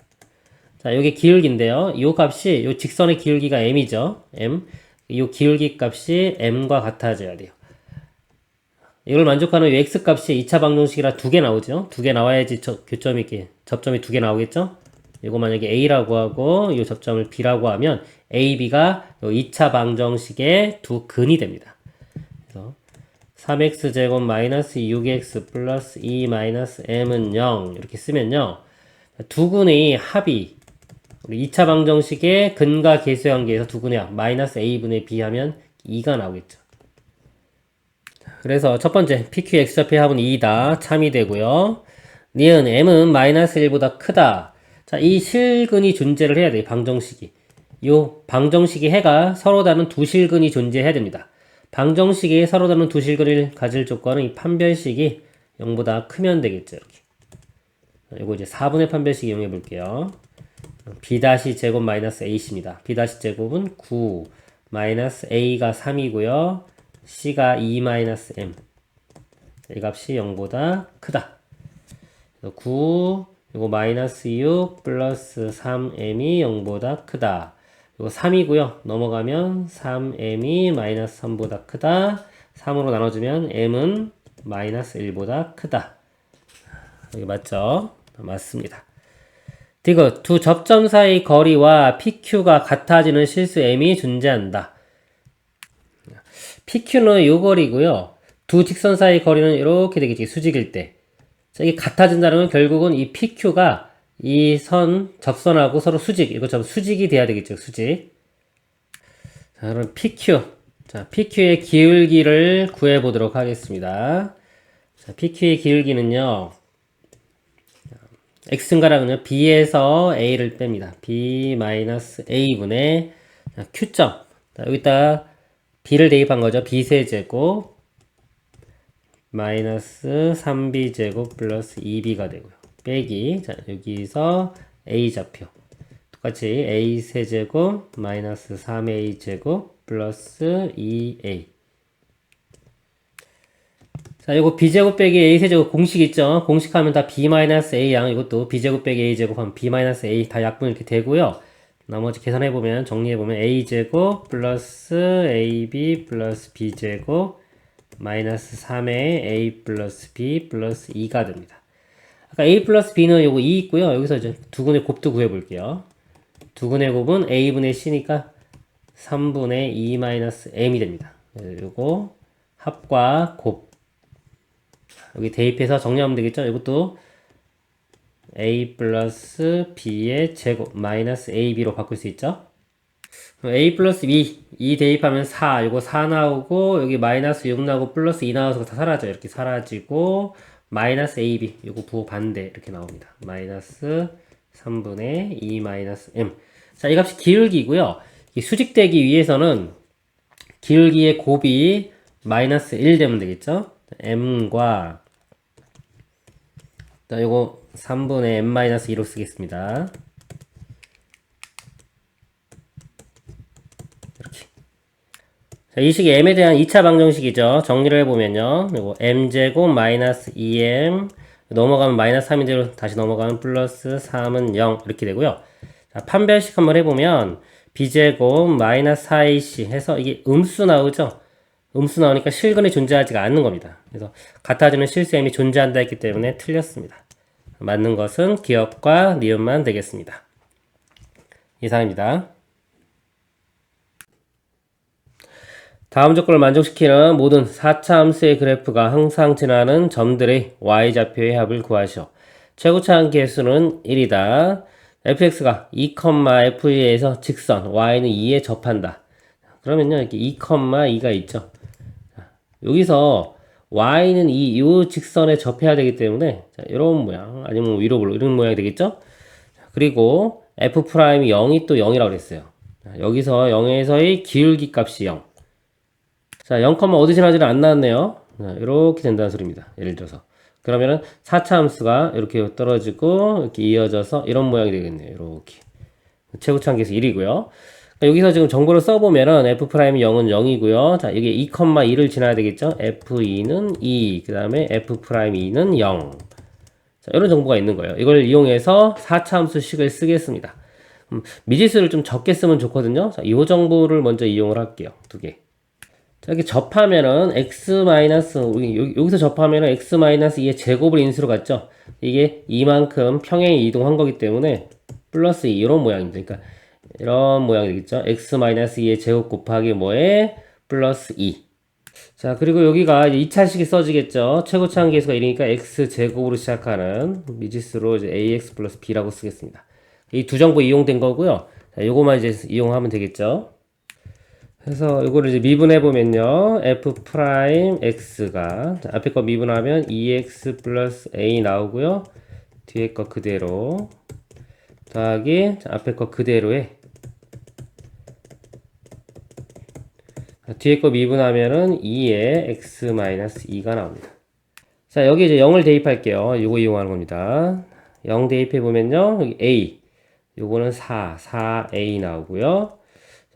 자, 이게 기울기인데요. 이 값이, 이 직선의 기울기가 m이죠. m. 이 기울기 값이 m과 같아져야 돼요. 이걸 만족하는 이 x 값이 2차 방정식이라 두 개 나오죠. 두 개 나와야지 교점이 이렇게 접점이 두 개 나오겠죠. 이거 만약에 a라고 하고 이 접점을 b라고 하면 a, b가 2차 방정식의 두 근이 됩니다. 그래서 3x제곱 마이너스 6x 플러스 2 마이너스 m은 0 이렇게 쓰면요. 두 근의 합이 우리 2차 방정식의 근과 계수의 관계에서 두 근의 합 마이너스 a분의 b 하면 2가 나오겠죠. 그래서 첫 번째 PQ X좌표의 합은 2이다. 참이 되고요. 니은 M은 마이너스 1보다 크다. 자, 이 실근이 존재를 해야 돼요. 방정식이. 요 방정식의 해가 서로 다른 두 실근이 존재해야 됩니다. 방정식이 서로 다른 두 실근을 가질 조건은 이 판별식이 0보다 크면 되겠죠. 이렇게. 요거 이제 4분의 판별식 이용해 볼게요. B-제곱 마이너스 A입니다. B-제곱은 9 마이너스 A가 3이고요. C가 2 마이너스 M. 이 값이 0보다 크다. 그래서 9, 이거 마이너스 6 플러스 3M이 0보다 크다. 이거 3이고요. 넘어가면 3M이 마이너스 3보다 크다. 3으로 나눠주면 M은 마이너스 1보다 크다. 여기 맞죠? 맞습니다. 디귿, 두 접점 사이 거리와 PQ가 같아지는 실수 M이 존재한다. PQ는 요 거리고요. 두 직선 사이 거리는 이렇게 되겠지. 수직일 때. 자, 이게 같아진다는 건 결국은 이 PQ가 이 선, 접선하고 서로 수직, 이것처럼 수직이 돼야 되겠죠. 수직. 자, 그럼 PQ. 자, PQ의 기울기를 구해보도록 하겠습니다. 자, PQ의 기울기는요. x승가량은요. b에서 a를 뺍니다. b-a분의 q점. 자, 여기다 b를 대입한 거죠. b세제곱 마이너스 3b제곱 플러스 2b가 되고요. 빼기. 자, 여기서 a좌표. 똑같이 a세제곱 마이너스 3a제곱 플러스 2a. 자, 이거 b제곱 빼기 a세제곱 공식 있죠? 공식하면 다 b-a 양, 이것도 b제곱 빼기 a제곱 하면 b-a 다 약분 이렇게 되고요. 나머지 계산해보면, 정리해보면 a제곱 플러스 ab 플러스 b제곱 마이너스 3의 a 플러스 b 플러스 2가 됩니다. 아까 a 플러스 b는 요거 2 있고요. 여기서 이제 두근의 곱도 구해볼게요. 두근의 곱은 a분의 c니까 3분의 2 마이너스 m이 됩니다. 요거 합과 곱. 여기 대입해서 정리하면 되겠죠? 이것도 a 플러스 b의 제곱 마이너스 ab로 바꿀 수 있죠? a 플러스 b 2 대입하면 4 요거 4 나오고 여기 마이너스 6 나오고 플러스 2 나와서 다 사라져요. 이렇게 사라지고 마이너스 ab 요거 부호 반대 이렇게 나옵니다. 마이너스 3분의 2 마이너스 m. 자, 이 값이 기울기고요. 이 수직되기 위해서는 기울기의 곱이 마이너스 1 되면 되겠죠? m과 자, 요거 3분의 m-2로 쓰겠습니다. 이렇게. 자, 이 식이 m에 대한 2차 방정식이죠. 정리를 해보면요. 요거 m제곱 마이너스 2m 넘어가면 마이너스 3이 되고 다시 넘어가면 플러스 3은 0 이렇게 되고요. 자, 판별식 한번 해보면 b제곱 마이너스 4ac 해서 이게 음수 나오죠. 음수 나오니까 실근이 존재하지가 않는 겁니다. 그래서 같아지는 실셈이 존재한다 했기 때문에 틀렸습니다. 맞는 것은 기억과 니은만 되겠습니다. 이상입니다. 다음 조건을 만족시키는 모든 4차 함수의 그래프가 항상 지나는 점들의 y좌표의 합을 구하시오. 최고차항 개수는 1이다. fx가 2,f2에서 직선 y는 2에 접한다. 그러면요 이렇게 2,2가 있죠. 여기서 y는 이 직선에 접해야 되기 때문에 자, 이런 모양 아니면 위로 볼로 이런 모양이 되겠죠. 그리고 f'이 0이 또 0이라고 그랬어요. 자, 여기서 0에서의 기울기 값이 0. 자, 0, 어디 지나지는 안 나왔네요. 자, 이렇게 된다는 소리입니다. 예를 들어서. 그러면은 4차 함수가 이렇게 떨어지고 이렇게 이어져서 이런 모양이 되겠네요. 이렇게. 최고차항 계수 1이고요. 여기서 지금 정보를 써보면은 f'이 0은 0이고요. 자, 여기 2,2를 지나야 되겠죠? f2는 2, 그 다음에 f'2는 0. 자, 이런 정보가 있는 거예요. 이걸 이용해서 4차 함수식을 쓰겠습니다. 미지수를 좀 적게 쓰면 좋거든요. 자, 이 정보를 먼저 이용을 할게요. 두 개. 자, 이렇게 접하면은 여기서 접하면은 x-2의 제곱을 인수로 갔죠. 이게 이만큼 평행에 이동한 거기 때문에 플러스 2 이런 모양입니다. 그러니까 이런 모양이 되겠죠. x-2의 제곱 곱하기 뭐에 플러스 2. 자, 그리고 여기가 이제 2차식이 써지겠죠. 최고차항 계수가 1이니까 x제곱으로 시작하는 미지수로 이제 ax 플러스 b라고 쓰겠습니다. 이 두 정보 이용된 거고요. 자, 요거만 이제 이용하면 되겠죠. 그래서 이거를 이제 미분해 보면요. f'x가 앞에 거 미분하면 2x 플러스 a 나오고요. 뒤에 거 그대로 더하기 앞에 거 그대로에 뒤에 거 미분하면은 2에 x-2가 나옵니다. 자, 여기 이제 0을 대입할게요. 이거 이용하는 겁니다. 0 대입해 보면요. 여기 a 요거는 4a 나오고요.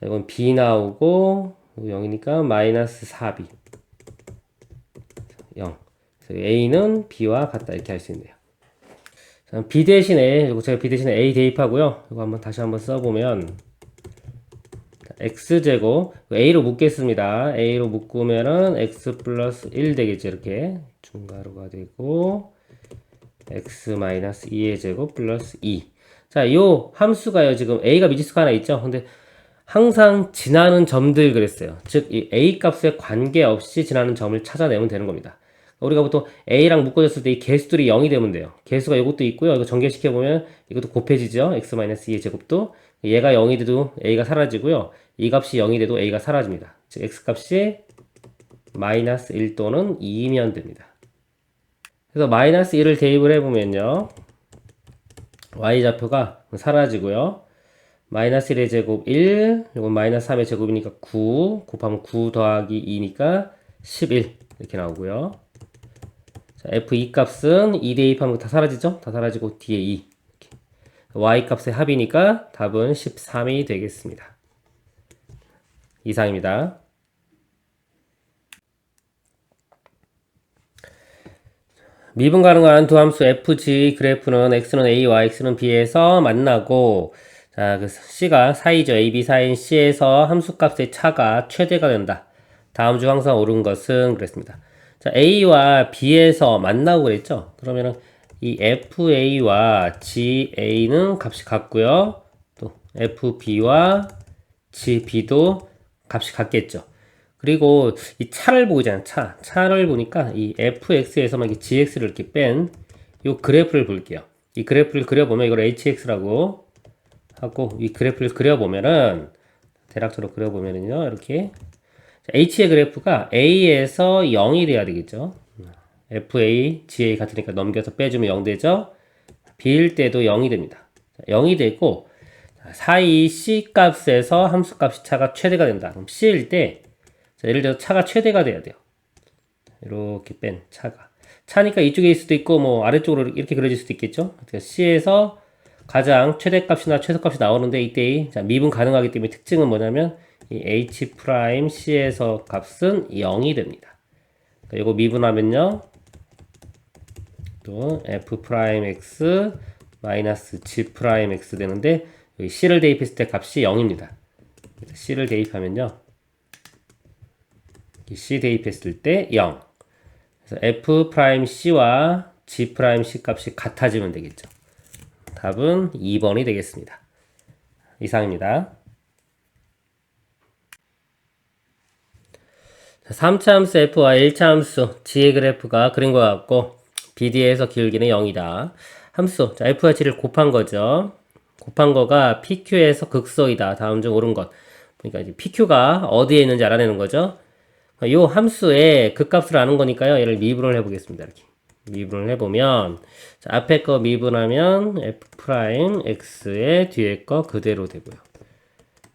자, 이건 b 나오고 0이니까 마이너스 4b 0. 그래서 a는 b와 같다 이렇게 할 수 있네요. 자, b 대신에 이거 제가 b 대신에 a 대입하고요. 이거 한번 다시 한번 써보면 x제곱 a로 묶겠습니다. a로 묶으면은 x 플러스 1 되겠죠. 이렇게 중괄호가 되고 x-2의 제곱 플러스 2. 자, 요 함수가요. 지금 a가 미지수가 하나 있죠. 근데 항상 지나는 점들 그랬어요. 즉, 이 a 값에 관계없이 지나는 점을 찾아내면 되는 겁니다. 우리가 보통 a랑 묶어졌을 때 이 개수들이 0이 되면 돼요. 개수가 이것도 있고요. 이거 전개시켜보면 이것도 곱해지죠. x-2의 제곱도. 얘가 0이 돼도 a가 사라지고요. 이 값이 0이 돼도 a가 사라집니다. 즉, x 값이 마이너스 1 또는 2면 됩니다. 그래서 마이너스 1을 대입을 해보면요. y좌표가 사라지고요. 마이너스 1의 제곱 1, 이건 마이너스 3의 제곱이니까 9, 곱하면 9 더하기 2니까 11 이렇게 나오고요. 자, f2 값은 2 대입하면 다 사라지죠? 다 사라지고 뒤에 2 이렇게. y 값의 합이니까 답은 13이 되겠습니다. 이상입니다. 미분 가능한 두 함수 fg 그래프는 x는 a, yx는 b에서 만나고 자, 그 C가 사이죠. AB 사인 C에서 함수값의 차가 최대가 된다. 다음 중 항상 옳은 것은 그랬습니다. 자, A와 B에서 만나고 그랬죠. 그러면은 이 FA와 GA는 값이 같고요. 또 FB와 GB도 값이 같겠죠. 그리고 이 차를 보잖아요. 차를 보니까 이 FX에서만 이렇게 GX를 이렇게 뺀 이 그래프를 볼게요. 이 그래프를 그려보면 이걸 HX라고 하고 이 그래프를 그려보면은 대략적으로 그려보면은요 이렇게 H의 그래프가 A에서 0이 돼야 되겠죠. FA, GA 같으니까 넘겨서 빼주면 0 되죠. B일 때도 0이 됩니다. 0이 되고 사이 C 값에서 함수 값이 차가 최대가 된다. 그럼 C일 때 예를 들어서 차가 최대가 돼야 돼요. 이렇게 뺀 차니까 이쪽에 있을 수도 있고 뭐 아래쪽으로 이렇게 그려질 수도 있겠죠. C에서 가장 최대값이나 최소값이 나오는데 이때 미분 가능하기 때문에 특징은 뭐냐면 이 H'C에서 값은 0이 됩니다. 그러니까 이거 미분하면요 또 F'X 마이너스 G'X 되는데 여기 C를 대입했을 때 값이 0입니다. C를 대입하면요 C 대입했을 때 0. 그래서 F 프라임 C와 G 프라임 C 값이 같아지면 되겠죠. 답은 2번이 되겠습니다. 이상입니다. 3차 함수 F와 1차 함수 G의 그래프가 그린 것 같고 BD에서 기울기는 0이다. 함수 자, F와 G를 곱한 거죠. 곱한 거가 PQ에서 극소이다. 다음 중 옳은 것. 그러니까 이제 PQ가 어디에 있는지 알아내는 거죠. 이 함수의 극값을 아는 거니까요. 얘를 미분을 해보겠습니다. 이렇게 미분을 해보면 자, 앞에 거 미분하면 F 프라임 X의 뒤에 거 그대로 되고요.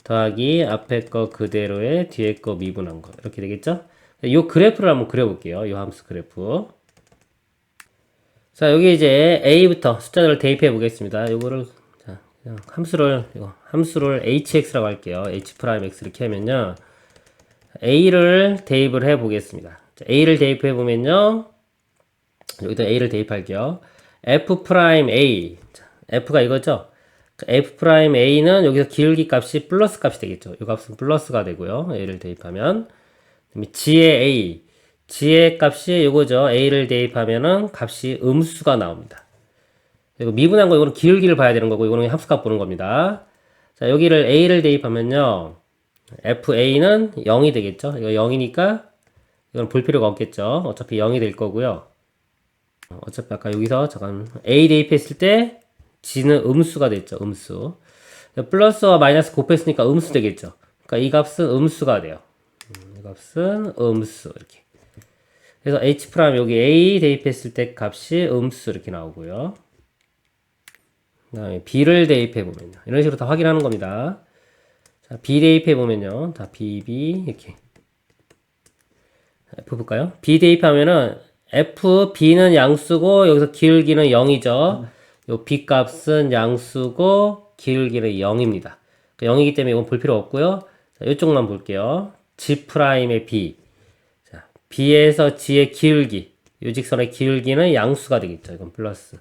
더하기 앞에 거 그대로에 뒤에 거 미분한 거 이렇게 되겠죠? 이 그래프를 한번 그려볼게요. 이 함수 그래프. 자 여기 이제 A부터 숫자들을 대입해 보겠습니다. 요거를 자 그냥 함수를 hx라고 할게요. h 프라임 x 이렇게 하면요. A를 대입을 해 보겠습니다. 자, A를 대입해 보면요. 여기다 A를 대입할게요. F 프라임 A. 자, F가 이거죠? F 프라임 A는 여기서 기울기 값이 플러스 값이 되겠죠. 이 값은 플러스가 되고요. A를 대입하면. G의 A. G의 값이 이거죠. A를 대입하면은 값이 음수가 나옵니다. 그리고 미분한 거 이거는 기울기를 봐야 되는 거고 이거는 합수값 보는 겁니다. 자, 여기를 A를 대입하면요. FA는 0이 되겠죠. 이거 0이니까 이건 볼 필요가 없겠죠. 어차피 0이 될 거고요. 어차피 아까 여기서 잠깐 A 대입했을 때 G는 음수가 됐죠. 음수. 플러스와 마이너스 곱했으니까 음수 되겠죠. 그러니까 이 값은 음수가 돼요. 이 값은 음수 이렇게. 그래서 H 프라임 여기 A 대입했을 때 값이 음수 이렇게 나오고요. 그다음에 B를 대입해 보면요. 이런 식으로 다 확인하는 겁니다. 자, B 대입해 보면요. 다 BB 이렇게. F 볼까요? B 대입하면은 F, B는 양수고 여기서 기울기는 0이죠. 요 B 값은 양수고 기울기는 0입니다. 0이기 때문에 이건 볼 필요 없고요. 자, 이쪽만 볼게요. G 프라임의 B. 자, B에서 G의 기울기. 요 직선의 기울기는 양수가 되겠죠. 이건 플러스.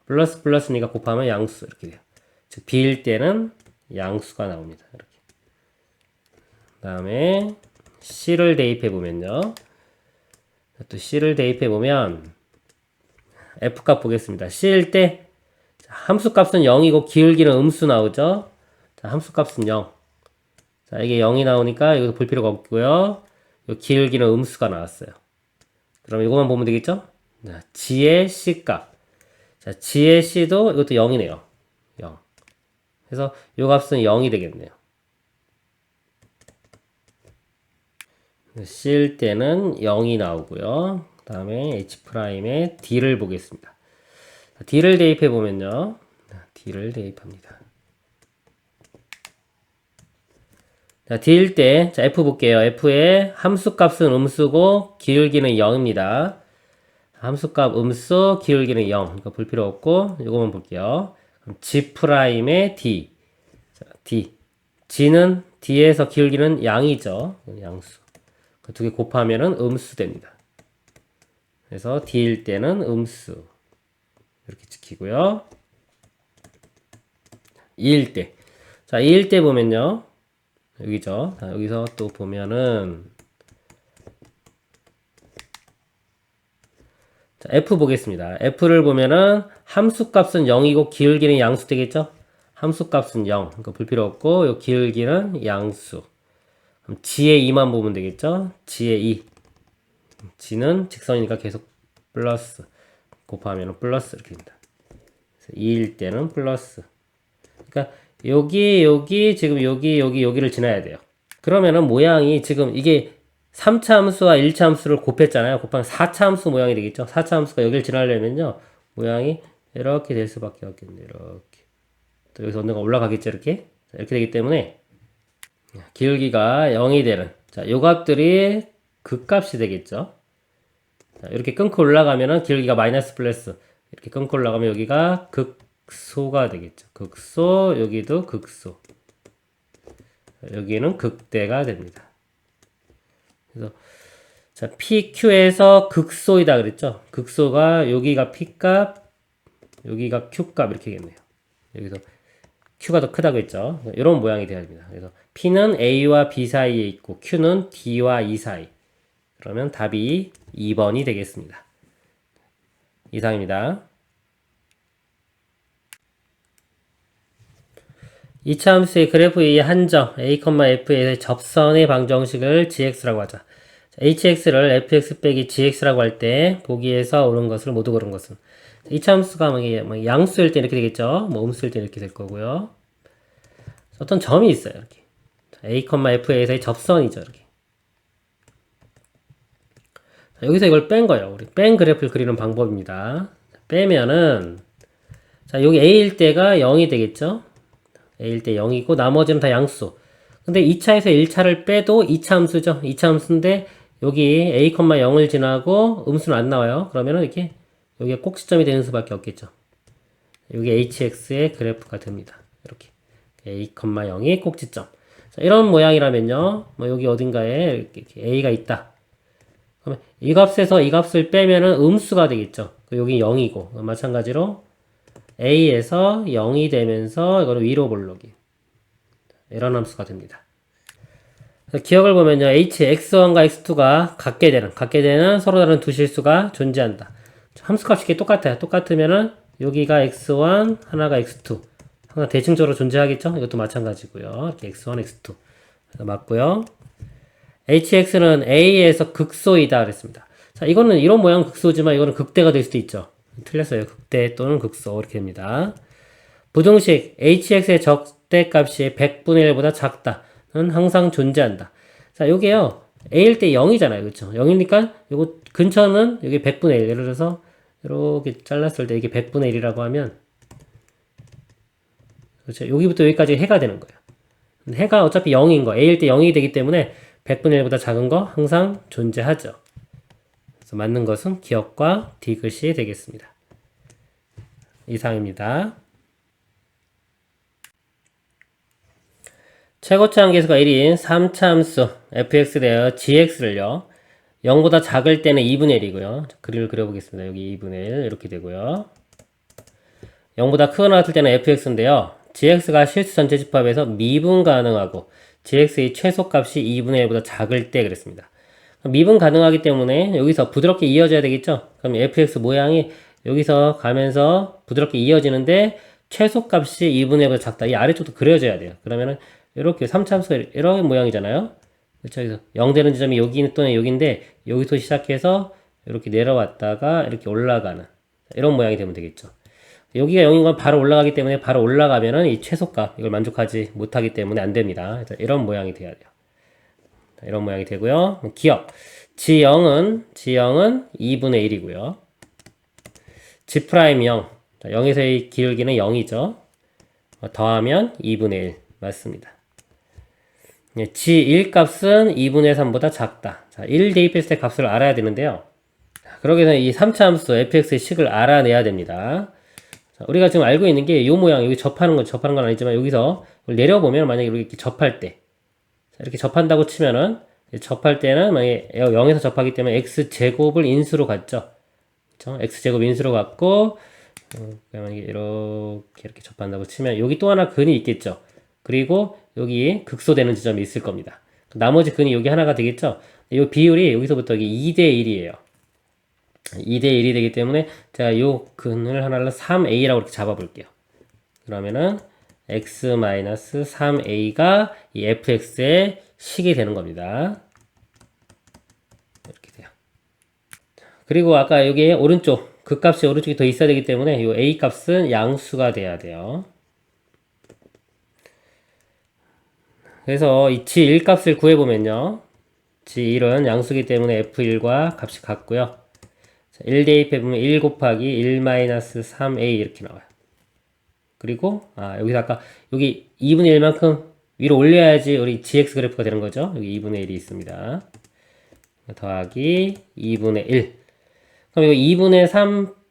플러스니까 곱하면 양수 이렇게 돼요. 즉 B일 때는 양수가 나옵니다. 이렇게. 그다음에 C를 대입해 보면요. 또 C를 대입해 보면 F값 보겠습니다. C일 때 함수값은 0이고 기울기는 음수 나오죠. 자, 함수값은 0. 자, 이게 0이 나오니까 여기서 볼 필요가 없고요. 이 기울기는 음수가 나왔어요. 그럼 이거만 보면 되겠죠? 자, G의 C값. 자, G의 C도 이것도 0이네요. 0. 그래서 이 값은 0이 되겠네요. C일 때는 0이 나오고요. 그 다음에 H'의 D를 보겠습니다. D를 대입해 보면요. D를 대입합니다. 자, D일 때, 자, F 볼게요. F의 함수값은 음수고, 기울기는 0입니다. 함수값 음수, 기울기는 0. 그러니까 볼 필요 없고, 이거만 볼게요. 그럼 G'의 D. 자, D. G는 D에서 기울기는 양이죠. 양수. 그 두 개 곱하면은 음수 됩니다. 그래서 D일 때는 음수. 이렇게 지키고요. 2일 때. 자, 2일 때 보면요. 여기죠. 자, 여기서 또 보면은 자, F 보겠습니다. F를 보면은 함수값은 0이고 기울기는 양수 되겠죠? 함수값은 0. 그러니까 볼 필요 없고 요 기울기는 양수. 그럼 G의 2만 보면 되겠죠? G의 2. G는 직선이니까 계속 플러스. 곱하면 플러스 이렇게 됩니다. 2일 때는 플러스. 그러니까 여기 지금 여기를 지나야 돼요. 그러면은 모양이 지금 이게 3차 함수와 1차 함수를 곱했잖아요. 곱하면 4차 함수 모양이 되겠죠. 4차 함수가 여기를 지나려면요. 모양이 이렇게 될 수밖에 없겠네요. 이렇게. 또 여기서 언젠가 올라가겠죠. 이렇게. 이렇게 되기 때문에 기울기가 0이 되는 자, 요 값들이 극값이 되겠죠. 자, 이렇게 끊고 올라가면은 기울기가 마이너스 플러스 이렇게 끊고 올라가면 여기가 극소가 되겠죠. 극소 여기도 극소 여기는 극대가 됩니다. 그래서 자 PQ에서 극소이다 그랬죠. 극소가 여기가 P값 여기가 Q값 이렇게 되겠네요. 여기서 Q가 더 크다고 했죠. 이런 모양이 돼야 됩니다. 그래서 P는 A와 B 사이에 있고 Q는 D와 E 사이 그러면 답이 2번이 되겠습니다. 이상입니다. 2차 함수의 그래프의 한정 a,f의 접선의 방정식을 gx라고 하자. hx를 fx 빼기 gx라고 할 때 보기에서 옳은 것을 모두 고른 것은 2차 함수가 양수일 때 이렇게 되겠죠. 뭐 음수일 때 이렇게 될 거고요. 어떤 점이 있어요. 이렇게 a,f에서의 접선이죠. 이렇게. 자, 여기서 이걸 뺀 거예요. 우리 뺀 그래프를 그리는 방법입니다. 빼면은 자 여기 a일 때가 0이 되겠죠. a일 때 0이고 나머지는 다 양수. 근데 2차에서 1차를 빼도 2차 함수죠. 2차 함수인데 여기 a, 0을 지나고 음수는 안 나와요. 그러면은 이렇게 여기가 꼭지점이 되는 수밖에 없겠죠. 여기 hx의 그래프가 됩니다. 이렇게 a, 0이 꼭지점. 자, 이런 모양이라면요. 뭐 여기 어딘가에 이렇게 a가 있다. 그러면 이 값에서 이 값을 빼면은 음수가 되겠죠. 여기 0이고 마찬가지로 a에서 0이 되면서 이거는 위로 볼록이 이런 함수가 됩니다. 기억을 보면요. x1과 x2가 같게 되는 서로 다른 두 실수가 존재한다. 함수값이 이렇게 똑같아요. 똑같으면은 여기가 x1, 하나가 x2. 항상 대칭적으로 존재하겠죠? 이것도 마찬가지고요. 이렇게 x1, x2. 맞고요. hx는 a에서 극소이다 그랬습니다. 자, 이거는 이런 모양 극소지만 이거는 극대가 될 수도 있죠. 틀렸어요. 극대 또는 극소 이렇게 됩니다. 부등식 hx의 적대값이 100분의 1보다 작다는 항상 존재한다. 자, 요게요. a일 때 0이잖아요. 그렇죠? 0이니까 요거 근처는 여기 100분의 1. 예를 들어서 이렇게 잘랐을 때 이게 100분의 1이라고 하면 그렇죠? 여기부터 여기까지 해가 되는 거예요. 해가 어차피 0인 거. a일 때 0이 되기 때문에 100분의 1보다 작은 거 항상 존재하죠. 그래서 맞는 것은 기억과 디귿이 되겠습니다. 이상입니다. 최고차 한계수가 1인 3차 함수 fx 대여 gx를요. 0보다 작을 때는 2분의 1이고요. 그림을 그려보겠습니다. 여기 2분의 1 이렇게 되고요. 0보다 크거나 같을 때는 fx인데요. gx가 실수 전체 집합에서 미분 가능하고 gx의 최소값이 2분의 1보다 작을 때 그랬습니다. 미분 가능하기 때문에 여기서 부드럽게 이어져야 되겠죠. 그럼 fx 모양이 여기서 가면서 부드럽게 이어지는데 최소값이 2분의 1보다 작다. 이 아래쪽도 그려져야 돼요. 그러면은 이렇게 3차 함수가 이런 모양이잖아요. 그렇죠. 그래서 0 되는 지점이 여기 또는 여기인데 여기서 시작해서 이렇게 내려왔다가 이렇게 올라가는 이런 모양이 되면 되겠죠. 여기가 0인 건 바로 올라가기 때문에 바로 올라가면은 이 최소값 이걸 만족하지 못하기 때문에 안 됩니다. 이런 모양이 돼야 돼요. 이런 모양이 되고요. 기억. G0은 2분의 1이고요. G'0. 0에서의 기울기는 0이죠. 더하면 2분의 1. 맞습니다. G1 값은 2분의 3보다 작다. 자, 1 대입했을 때 값을 알아야 되는데요. 그러기 위해서 이 3차 함수 fx의 식을 알아내야 됩니다. 자, 우리가 지금 알고 있는 게 이 모양, 여기 접하는 건 아니지만 여기서 내려보면 만약에 이렇게 접할 때 자, 이렇게 접한다고 치면은 접할 때는 만약에 0에서 접하기 때문에 x제곱을 인수로 갖죠. 그쵸? x제곱 인수로 갖고 만약에 이렇게 접한다고 치면 여기 또 하나 근이 있겠죠. 그리고 여기 극소되는 지점이 있을 겁니다. 나머지 근이 여기 하나가 되겠죠. 이 비율이 여기서부터 여기 2대 1이에요. 2대 1이 되기 때문에 제가 이 근을 하나를 3a라고 이렇게 잡아 볼게요. 그러면은 x-3a가 이 fx의 식이 되는 겁니다. 이렇게 돼요. 그리고 아까 여기 오른쪽 그 값이 오른쪽이 더 있어야 되기 때문에 이 a 값은 양수가 돼야 돼요. 그래서 이 g1 값을 구해보면요. g1은 양수기 때문에 f1과 값이 같고요. 1 대입해보면 1 곱하기 1-3a 이렇게 나와요. 그리고 여기서 아까 여기 2분의 1만큼 위로 올려야지 우리 gx 그래프가 되는 거죠. 여기 2분의 1이 있습니다. 더하기 2분의 1. 그럼 이거 2분의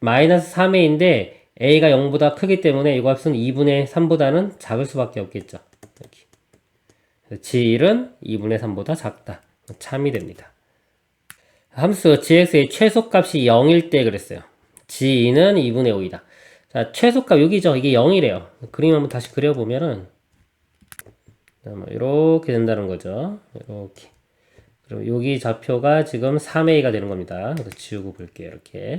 3-3a인데 a가 0보다 크기 때문에 이 값은 2분의 3보다는 작을 수밖에 없겠죠. 이렇게. g1은 2분의 3보다 작다. 참이 됩니다. 함수 gx의 최소값이 0일 때 그랬어요. g2는 2분의 5이다. 자, 최소값 여기죠. 이게 0이래요. 그림 한번 다시 그려보면은 이렇게 된다는 거죠. 이렇게. 그럼 여기 좌표가 지금 3a가 되는 겁니다. 그래서 지우고 볼게요. 이렇게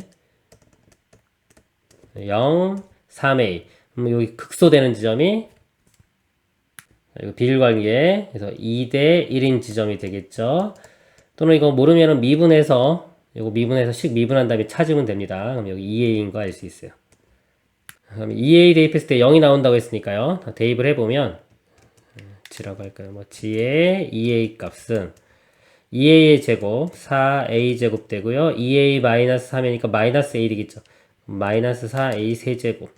0, 3a. 그럼 여기 극소되는 지점이 이거 비율관계 그래서 2대 1인 지점이 되겠죠. 또는 이거 모르면은 미분해서 이거 미분해서 식 미분한 다음에 찾으면 됩니다. 그럼 여기 2a인 거 알 수 있어요. 그럼 2a 대입했을 때 0이 나온다고 했으니까요. 대입을 해보면 g라고 할까요? 뭐 g의 2a 값은 2a의 제곱 4a 제곱 되고요. 2a 마이너스 3이니까 마이너스 1이겠죠. 마이너스 4a 세제곱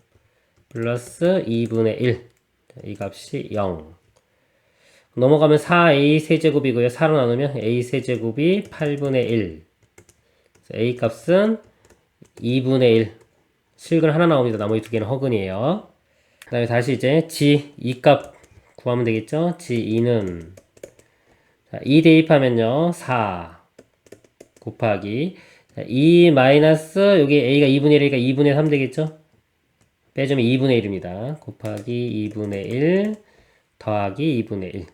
플러스 2분의 1. 이 값이 0. 넘어가면 4a 세제곱이고요. 4로 나누면 a 세제곱이 8분의 1. a 값은 2분의 1. 실근 하나 나옵니다. 나머지 두 개는 허근이에요. 그 다음에 다시 이제 g 2값 구하면 되겠죠. g2는 2 대입하면요. 4 곱하기 2 마이너스 여기 a가 2분의 1이니까 2분의 3 되겠죠. 빼주면 2분의 1입니다. 곱하기 2분의 1 더하기 2분의 1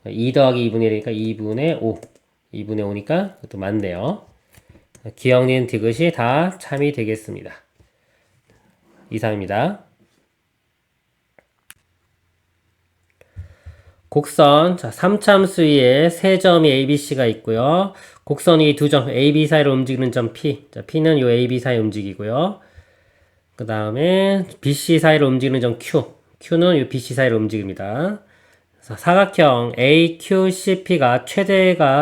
2 더하기 2분의 1이니까 2분의 5 2분의 5니까 그것도 맞네요. 기억니은 디귿이 다 참이 되겠습니다. 이상입니다. 곡선, 자, 3참수 위에 세 점이 ABC가 있고요. 곡선이 두 점, AB 사이로 움직이는 점 P. 자, P는 요 AB 사이 움직이고요. 그 다음에 BC 사이로 움직이는 점 Q. Q는 요 BC 사이로 움직입니다. 그래서 사각형 AQCP가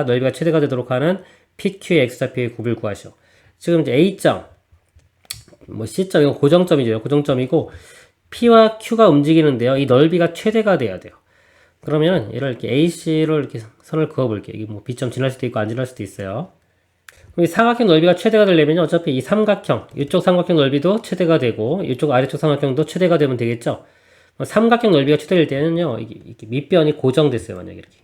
넓이가 최대가 되도록 하는 PQ의 X좌표의 곱을 구하시오. 지금 이제 A점, 뭐 C점, 이건 고정점이죠. 고정점이고, P와 Q가 움직이는데요. 이 넓이가 최대가 돼야 돼요. 그러면 얘를 이렇게 AC로 이렇게 선을 그어볼게요. 이게 뭐 B점 지날 수도 있고 안 지날 수도 있어요. 그럼 이 사각형 넓이가 최대가 되려면 어차피 이 삼각형, 이쪽 삼각형 넓이도 최대가 되고, 이쪽 아래쪽 삼각형도 최대가 되면 되겠죠? 삼각형 넓이가 최대일 때는요, 이게 밑변이 고정됐어요. 만약에 이렇게.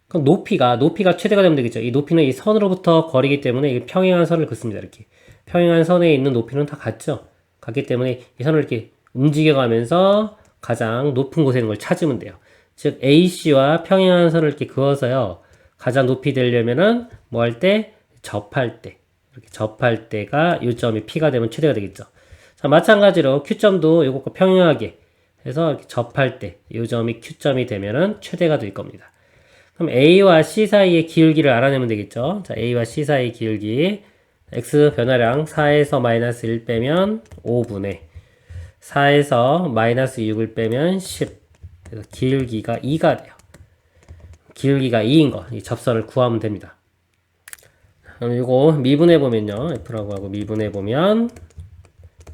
그럼 높이가 최대가 되면 되겠죠? 이 높이는 이 선으로부터 거리기 때문에 이게 평행한 선을 긋습니다. 이렇게. 평행한 선에 있는 높이는 다 같죠? 같기 때문에 이 선을 이렇게 움직여가면서 가장 높은 곳에 있는 걸 찾으면 돼요. 즉, AC와 평행한 선을 이렇게 그어서요, 가장 높이 되려면은 뭐 할 때? 접할 때. 이렇게 접할 때가 이 점이 P가 되면 최대가 되겠죠. 자, 마찬가지로 Q점도 이것과 평행하게 해서 이렇게 접할 때, 이 점이 Q점이 되면은 최대가 될 겁니다. 그럼 A와 C 사이의 기울기를 알아내면 되겠죠. 자, A와 C 사이의 기울기. X 변화량 4에서 마이너스 1 빼면 5분의 4에서 마이너스 6을 빼면 10. 그래서 기울기가 2가 돼요. 기울기가 2인 거, 이 접선을 구하면 됩니다. 그럼 이거 미분해보면요. F라고 하고 미분해보면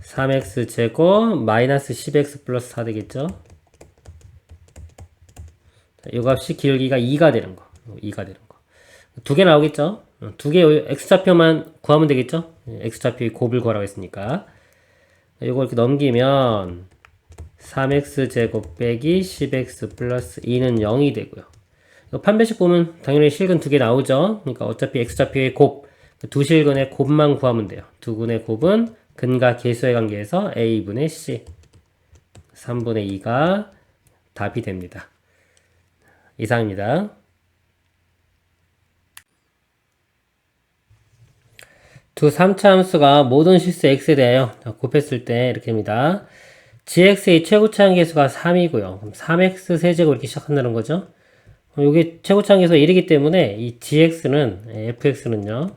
3x 제곱 마이너스 10x 플러스 4 되겠죠. 이 값이 기울기가 2가 되는 거. 2가 되는 거. 두 개 나오겠죠. 두 개 x좌표만 구하면 되겠죠. x좌표의 곱을 구하라고 했으니까. 이걸 이렇게 넘기면 3x 제곱 빼기 10x 플러스 2는 0이 되고요. 이거 판별식 보면 당연히 실근 두 개 나오죠. 그러니까 어차피 x좌표의 곱, 두 실근의 곱만 구하면 돼요. 두 근의 곱은 근과 계수의 관계에서 a분의 c 3분의 2가 답이 됩니다. 이상입니다. 두 3차 함수가 모든 실수 x에 대하여 곱했을 때 이렇게 됩니다. gx의 최고차항 계수가 3이고요. 그럼 3x 세제곱 이렇게 시작한다는 거죠. 이게 최고차항 계수가 1이기 때문에 이 gx는 fx는요.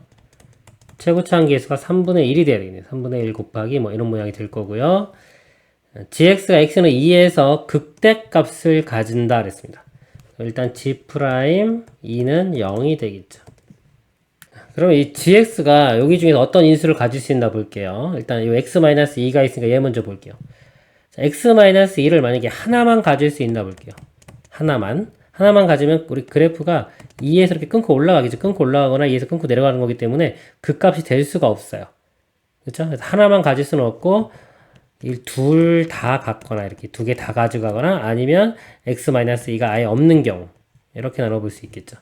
최고차항 계수가 3분의 1이 돼야 되겠네요. 3분의 1 곱하기 뭐 이런 모양이 될 거고요. gx가 x는 2에서 극대값을 가진다 그랬습니다. 일단 g'2는 0이 되겠죠. 그럼 이 gx가 여기 중에서 어떤 인수를 가질 수 있나 볼게요. 일단 이 x-2가 있으니까 얘 먼저 볼게요. 자, x-2를 만약에 하나만 가질 수 있나 볼게요. 하나만 가지면 우리 그래프가 2에서 이렇게 끊고 올라가겠죠. 끊고 올라가거나 2에서 끊고 내려가는 거기 때문에 그 값이 될 수가 없어요. 그렇죠? 그래서 하나만 가질 수는 없고 둘 다 갖거나 이렇게 두 개 다 가져가거나 아니면 x-2가 아예 없는 경우 이렇게 나눠볼 수 있겠죠.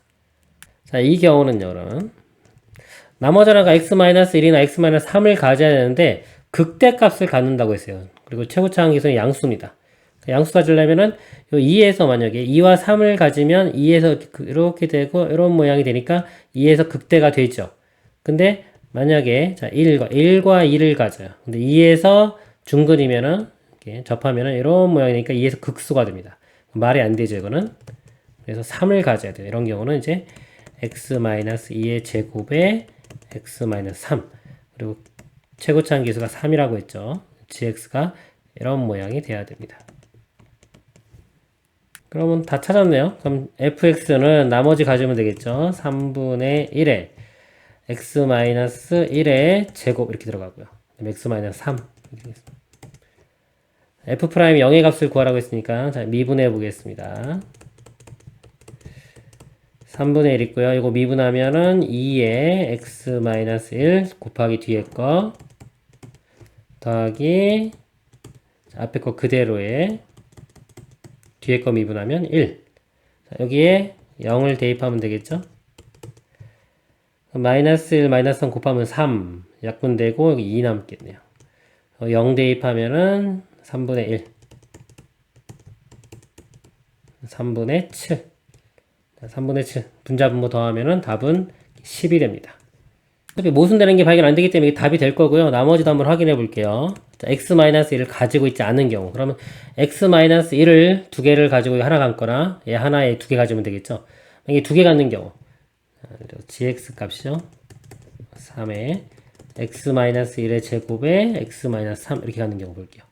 자, 이 경우는요, 그러면 나머지 하나가 x-1이나 x-3을 가져야 되는데 극대값을 갖는다고 했어요. 그리고 최고차항 계수는 양수입니다. 양수 가지려면은 요 2에서 만약에 2와 3을 가지면 2에서 이렇게 되고 이런 모양이 되니까 2에서 극대가 되죠. 근데 만약에 자 1과 2를 가져요. 근데 2에서 중근이면은 이렇게 접하면은 이런 모양이 되니까 2에서 극수가 됩니다. 말이 안 되죠, 이거는. 그래서 3을 가져야 돼요. 이런 경우는 이제 x-2의 제곱에 x-3 그리고 최고차항 기수가 3이라고 했죠. gx가 이런 모양이 돼야 됩니다. 그러면 다 찾았네요. 그럼 fx는 나머지 가지면 되겠죠. 3분의 1에 x-1의 제곱 이렇게 들어가고요. x-3 f' 0의 값을 구하라고 했으니까 자, 미분해 보겠습니다. 3분의 1 있고요. 이거 미분하면은 2에 x-1 곱하기 뒤에 거 더하기 앞에 거 그대로에 뒤에 거 미분하면 1. 자, 여기에 0을 대입하면 되겠죠? 마이너스 1, 마이너스 3 곱하면 3. 약분되고 여기 2 남겠네요. 0 대입하면은 3분의 1. 3분의 7. 3분의 7. 분자분모 더하면은 답은 10이 됩니다. 어차피 모순되는 게 발견 안 되기 때문에 이게 답이 될 거고요. 나머지도 한번 확인해 볼게요. 자, x-1을 가지고 있지 않은 경우. 그러면 x-1을 두 개를 가지고 하나 감거나 얘 하나에 두 개 가지면 되겠죠. 이게 두 개 갖는 경우. gx 값이요. 3에 x-1의 제곱에 x-3 이렇게 갖는 경우 볼게요.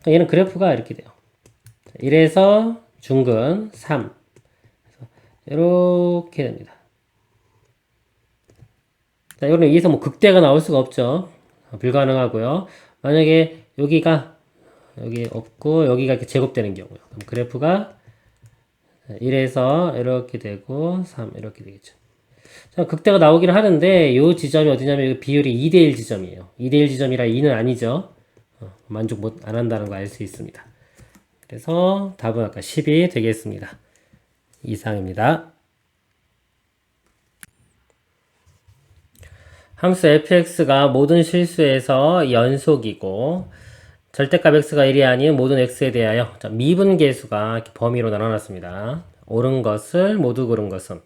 그러니까 얘는 그래프가 이렇게 돼요. 1에서 중근 3. 이렇게 됩니다. 자, 이거는 여기서 뭐 극대가 나올 수가 없죠. 불가능하고요. 만약에 여기가 여기 없고 여기가 이렇게 제곱되는 경우요. 그럼 그래프가 1에서 이렇게 되고 3 이렇게 되겠죠. 자, 극대가 나오긴 하는데 이 지점이 어디냐면 비율이 2대1 지점이에요. 2대1 지점이라 2는 아니죠. 만족 못 안 한다는 거 알 수 있습니다. 그래서 답은 아까 10이 되겠습니다. 이상입니다. 함수 fx가 모든 실수에서 연속이고 절대값 x가 1이 아닌 모든 x에 대하여 미분계수가 이렇게 범위로 나눠놨습니다. 옳은 것을 모두 고른 것은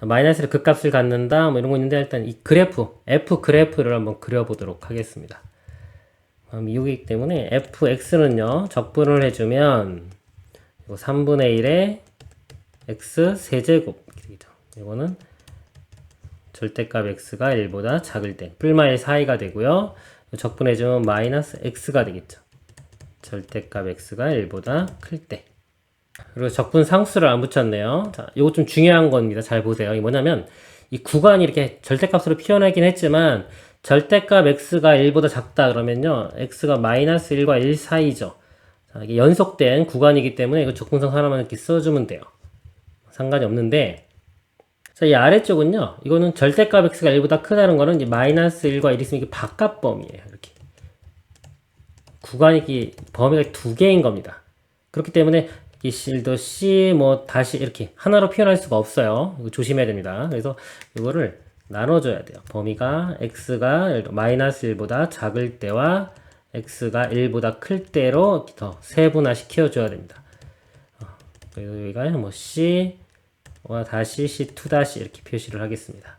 마이너스를 극값을 갖는다 뭐 이런 거 있는데 일단 이 그래프 f 그래프를 한번 그려보도록 하겠습니다. 미국이기 때문에 fx는요 적분을 해주면 이거 3분의 1에 x 세제곱 이렇게 되겠죠. 이거는 절대값 x가 1보다 작을 때 뿔마의 사이가 되고요. 적분해주면 마이너스 x가 되겠죠. 절대값 x가 1보다 클 때. 그리고 적분 상수를 안 붙였네요. 자, 이거 좀 중요한 겁니다. 잘 보세요. 이게 뭐냐면 이 구간이 이렇게 절대값으로 표현하긴 했지만 절대값 x가 1보다 작다 그러면요. x가 마이너스 1과 1 사이죠. 자, 이게 연속된 구간이기 때문에 이거 적분상 하나만 이렇게 써주면 돼요. 상관이 없는데 자, 이 아래쪽은요, 이거는 절대값 x가 1보다 크다는 거는 이제 마이너스 1과 1 있으면 이게 바깥 범위예요. 이렇게. 구간이, 범위가 두 개인 겁니다. 그렇기 때문에 이 실도 C, 뭐, 다시 이렇게 하나로 표현할 수가 없어요. 이거 조심해야 됩니다. 그래서 이거를 나눠줘야 돼요. 범위가 x가 마이너스 1보다 작을 때와 x가 1보다 클 때로 더 세분화 시켜줘야 됩니다. 그래서 여기가 뭐 C, 와 다시 C2 다시 이렇게 표시를 하겠습니다.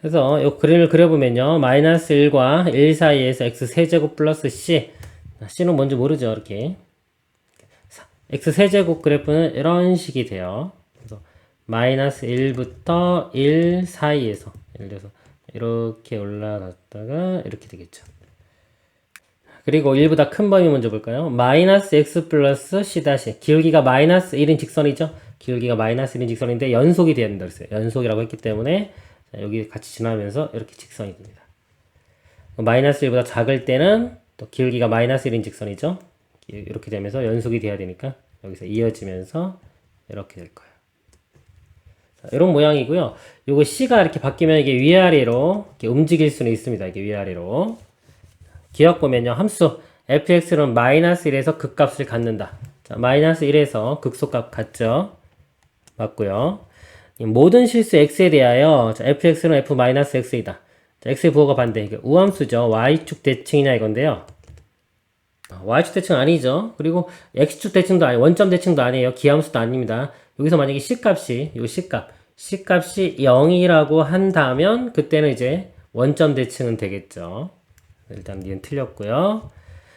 그래서 이 그림을 그려보면요. 마이너스 1과 1 사이에서 x 세제곱 플러스 c. c는 뭔지 모르죠. 이렇게. x 세제곱 그래프는 이런 식이 돼요. 그래서 마이너스 1부터 1 사이에서 예를 들어서 이렇게 올라갔다가 이렇게 되겠죠. 그리고 1보다 큰 범위 먼저 볼까요? 마이너스 x 플러스 c 다시. 기울기가 마이너스 1인 직선이죠. 기울기가 마이너스 1인 직선인데 연속이 돼야 된다고 했어요. 연속이라고 했기 때문에 여기 같이 지나면서 이렇게 직선이 됩니다. 마이너스 1보다 작을 때는 또 기울기가 마이너스 1인 직선이죠. 이렇게 되면서 연속이 돼야 되니까 여기서 이어지면서 이렇게 될 거예요. 자, 이런 모양이고요. 요거 C가 이렇게 바뀌면 이게 위아래로 이렇게 움직일 수는 있습니다. 이게 위아래로. 기억 보면요. 함수 fx는 마이너스 1에서 극값을 갖는다. 자, 마이너스 1에서 극소값 갖죠. 맞고요. 모든 실수 x에 대하여 자, fx는 f-x이다. 자, x의 부호가 반대. 이게 우함수죠. y축 대칭이냐 이건데요. y축 대칭 아니죠. 그리고 x축 대칭도 아니, 원점 대칭도 아니에요. 기함수도 아닙니다. 여기서 만약에 c값이, 요 c값이 0이라고 한다면 그때는 이제 원점 대칭은 되겠죠. 일단 니은 틀렸고요.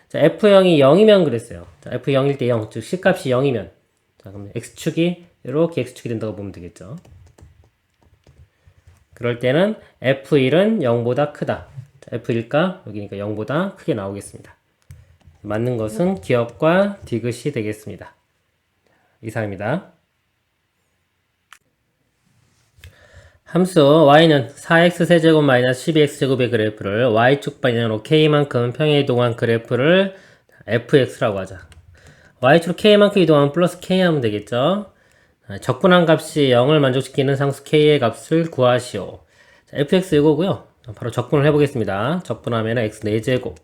자, f0이 0이면 그랬어요. 자, f0일 때 0, 즉 c값이 0이면 자, 그럼 x축이 이렇게 x축이 된다고 보면 되겠죠. 그럴 때는 f1은 0보다 크다. 자, f1가 여기니까 0보다 크게 나오겠습니다. 맞는 것은 기억과 디귿이 되겠습니다. 이상입니다. 함수 y는 4x세제곱 마이너스 12x제곱의 그래프를 y축 방향으로 k만큼 평행이동한 그래프를 fx라고 하자. y축으로 k만큼 이동하면 플러스 k 하면 되겠죠. 적분한 값이 0을 만족시키는 상수 k의 값을 구하시오. 자, fx 이거고요. 바로 적분을 해보겠습니다. 적분하면 x 4제곱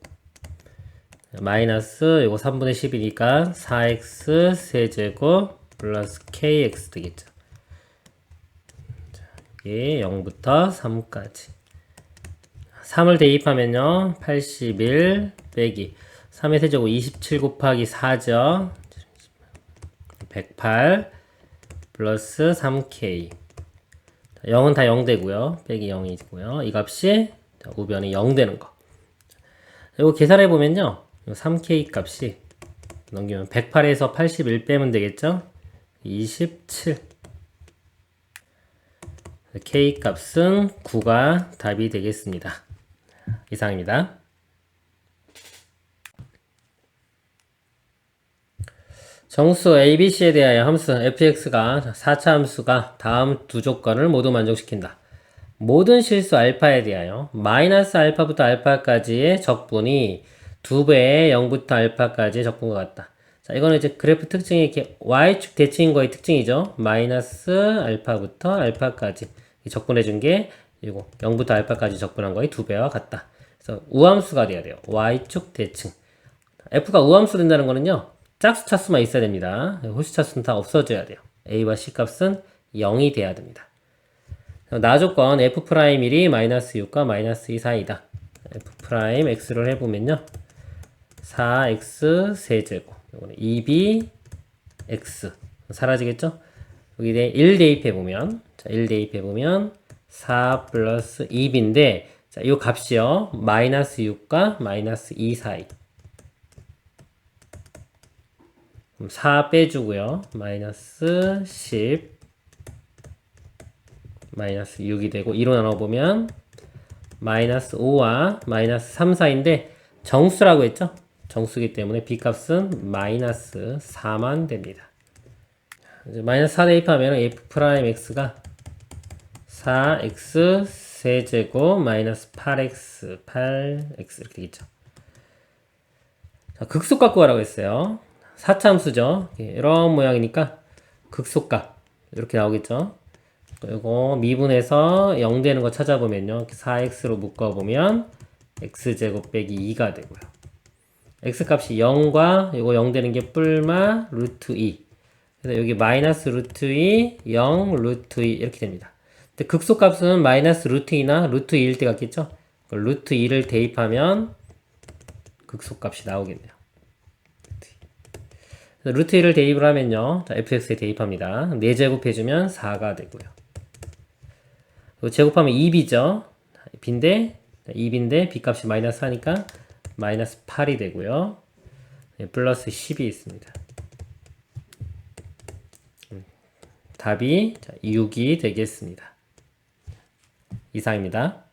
마이너스 이거 3분의 10이니까 4x 세제곱 플러스 kx 되겠죠. 자, 여기 0부터 3까지 3을 대입하면요 81 빼기 3의 세제곱 27 곱하기 4죠. 108 플러스 3k 0은 다 0 되고요. 빼기 0이고요. 이 값이 우변이 0 되는 거. 이거 계산해 보면요. 3k 값이 넘기면 108에서 81 빼면 되겠죠? 27. k 값은 9가 답이 되겠습니다. 이상입니다. 정수 ABC에 대하여 함수 fx가 4차 함수가 다음 두 조건을 모두 만족시킨다. 모든 실수 알파에 대하여 마이너스 알파부터 알파까지의 적분이 2배의 0부터 알파까지의 적분과 같다. 자, 이거는 이제 그래프 특징이 이렇게 y축 대칭인 거의 특징이죠. 마이너스 알파부터 알파까지 적분해 준 게 이거 0부터 알파까지 적분한 거의 2배와 같다. 그래서 우함수가 돼야 돼요. y축 대칭. f가 우함수 된다는 거는요. 짝수 차수만 있어야 됩니다. 호수 차수는 다 없어져야 돼요. a와 c 값은 0이 돼야 됩니다. 나 조건 f'1이 마이너스 6과 마이너스 2 사이다. f' x를 해보면요. 4x 세제곱 요거는 2bx 사라지겠죠? 여기 1 대입해보면 자, 1 대입해보면 4 플러스 2b인데 자, 이 값이요. 마이너스 6과 마이너스 2 사이. 그럼 4 빼주고요. 마이너스 10 마이너스 6이 되고 2로 나눠보면 마이너스 5와 마이너스 3 사이인데 정수라고 했죠? 정수기 때문에 b값은 마이너스 4만 됩니다. 이제 마이너스 4 대입하면 f'x가 4x 세제곱 마이너스 8x 이렇게 되겠죠. 자, 극소값 구하라고 했어요. 4차 함수죠. 이런 모양이니까 극소값 이렇게 나오겠죠. 이거 미분해서 0 되는 거 찾아보면요. 4x로 묶어보면 x제곱 빼기 2가 되고요. x값이 0과 이거 0 되는 게 뿔마 루트 2. 그래서 여기 마이너스 루트 2, 0, 루트 2 이렇게 됩니다. 근데 극소값은 마이너스 루트 2나 루트 2일 때 같겠죠? 루트 2를 대입하면 극소값이 나오겠네요. 루트 2를 대입을 하면요. 자, fx에 대입합니다. 4제곱 해주면 4가 되고요. 제곱하면 2b죠. b인데 b값이 마이너스 4니까 마이너스 8이 되고요. 플러스 10이 있습니다. 답이 6이 되겠습니다. 이상입니다.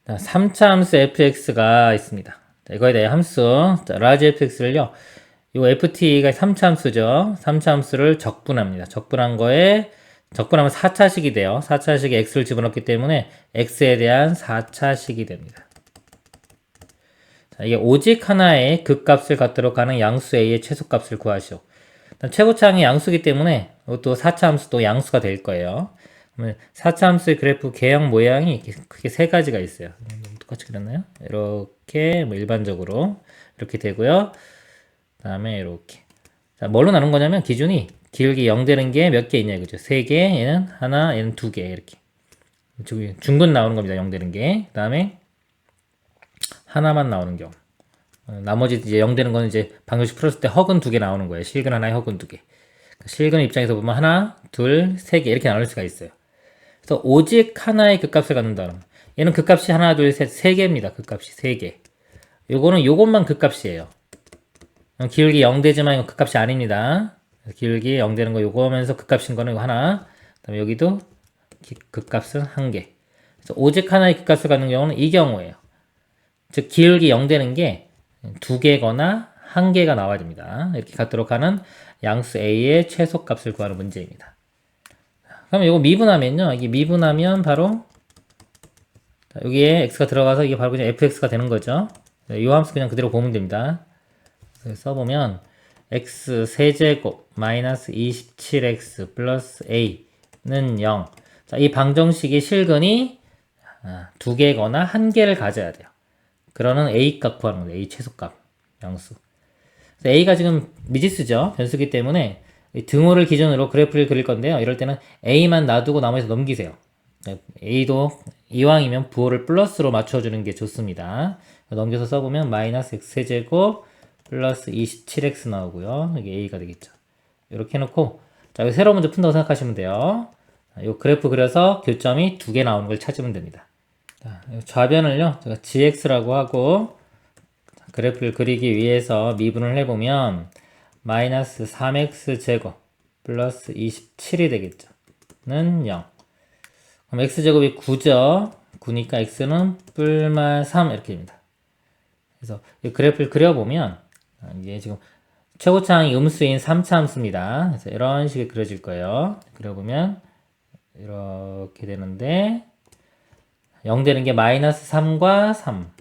자, 3차 함수 fx가 있습니다. 자, 이거에 대해 함수 라지 fx를요. 이 ft가 3차 함수죠. 3차 함수를 적분합니다. 적분하면 4차식이 돼요. 4차식에 x를 집어넣기 때문에 x에 대한 4차식이 됩니다. 자, 이게 오직 하나의 극값을 갖도록 하는 양수 a의 최소값을 구하시오. 최고차항이 양수기 때문에 이것도 4차 함수도 양수가 될 거예요. 4차 함수의 그래프 개형 모양이 크게 세 가지가 있어요. 똑같이 그렸나요? 이렇게 일반적으로 이렇게 되고요. 그 다음에 이렇게. 자, 뭘로 나눈 거냐면 기준이 길게 0 되는 게 몇 개 있냐 이거죠. 3개, 얘는 하나, 얘는 2개 이렇게. 저기 중근 나오는 겁니다. 0 되는 게. 그 다음에 하나만 나오는 경우. 나머지 이제 0 되는 거는 이제 방정식 풀었을 때 허근 2개 나오는 거예요. 실근 하나에 허근 2개. 실근 입장에서 보면 하나, 둘, 세 개 이렇게 나눌 수가 있어요. 그래서 오직 하나의 극값을 갖는다. 얘는 극값이 하나, 둘, 셋, 세 개입니다. 극값이 세 개. 요거는 요것만 극값이에요. 기울기 0 되지만 이거 극값이 아닙니다. 기울기 0 되는 거 요거면서 극값인 거는 이거 하나. 그다음에 여기도 극값은 한 개. 그래서 오직 하나의 극값을 갖는 경우는 이 경우예요. 즉 기울기 0 되는 게 두 개거나 한 개가 나와야 됩니다. 이렇게 갖도록 하는 양수 A의 최소값을 구하는 문제입니다. 그럼 이거 미분하면요. 이게 미분하면 바로 여기에 x가 들어가서 이게 바로 그냥 fx가 되는 거죠. 이 함수 그냥 그대로 보면 됩니다. 써보면 x 세제곱 마이너스 27x 플러스 a는 0. 자, 이 방정식의 실근이 두 개거나 한 개를 가져야 돼요. 그러는 a 값 구하는 거예요. a 최소값 양수. a가 지금 미지수죠. 변수기 때문에 등호를 기준으로 그래프를 그릴 건데요. 이럴 때는 a만 놔두고 나머지 넘기세요. a도 이왕이면 부호를 플러스로 맞춰주는 게 좋습니다. 넘겨서 써보면 마이너스 x제곱 플러스 27x 나오고요. 이게 a가 되겠죠. 이렇게 해놓고 자, 이거 세로 문제 푼다고 생각하시면 돼요. 이 그래프 그려서 교점이 두 개 나오는 걸 찾으면 됩니다. 자, 좌변을요, 제가 gx라고 하고 그래프를 그리기 위해서 미분을 해보면 마이너스 3x 제곱 플러스 27이 되겠죠. 는 0. 그럼 x제곱이 9죠. 9니까 x는 뿔마 3 이렇게 됩니다. 그래서 이 그래프를 그려보면 이게 지금 최고차항이 음수인 3차 함수입니다. 그래서 이런 식으로 그려질 거예요. 그려보면 이렇게 되는데 0 되는 게 마이너스 3과 3.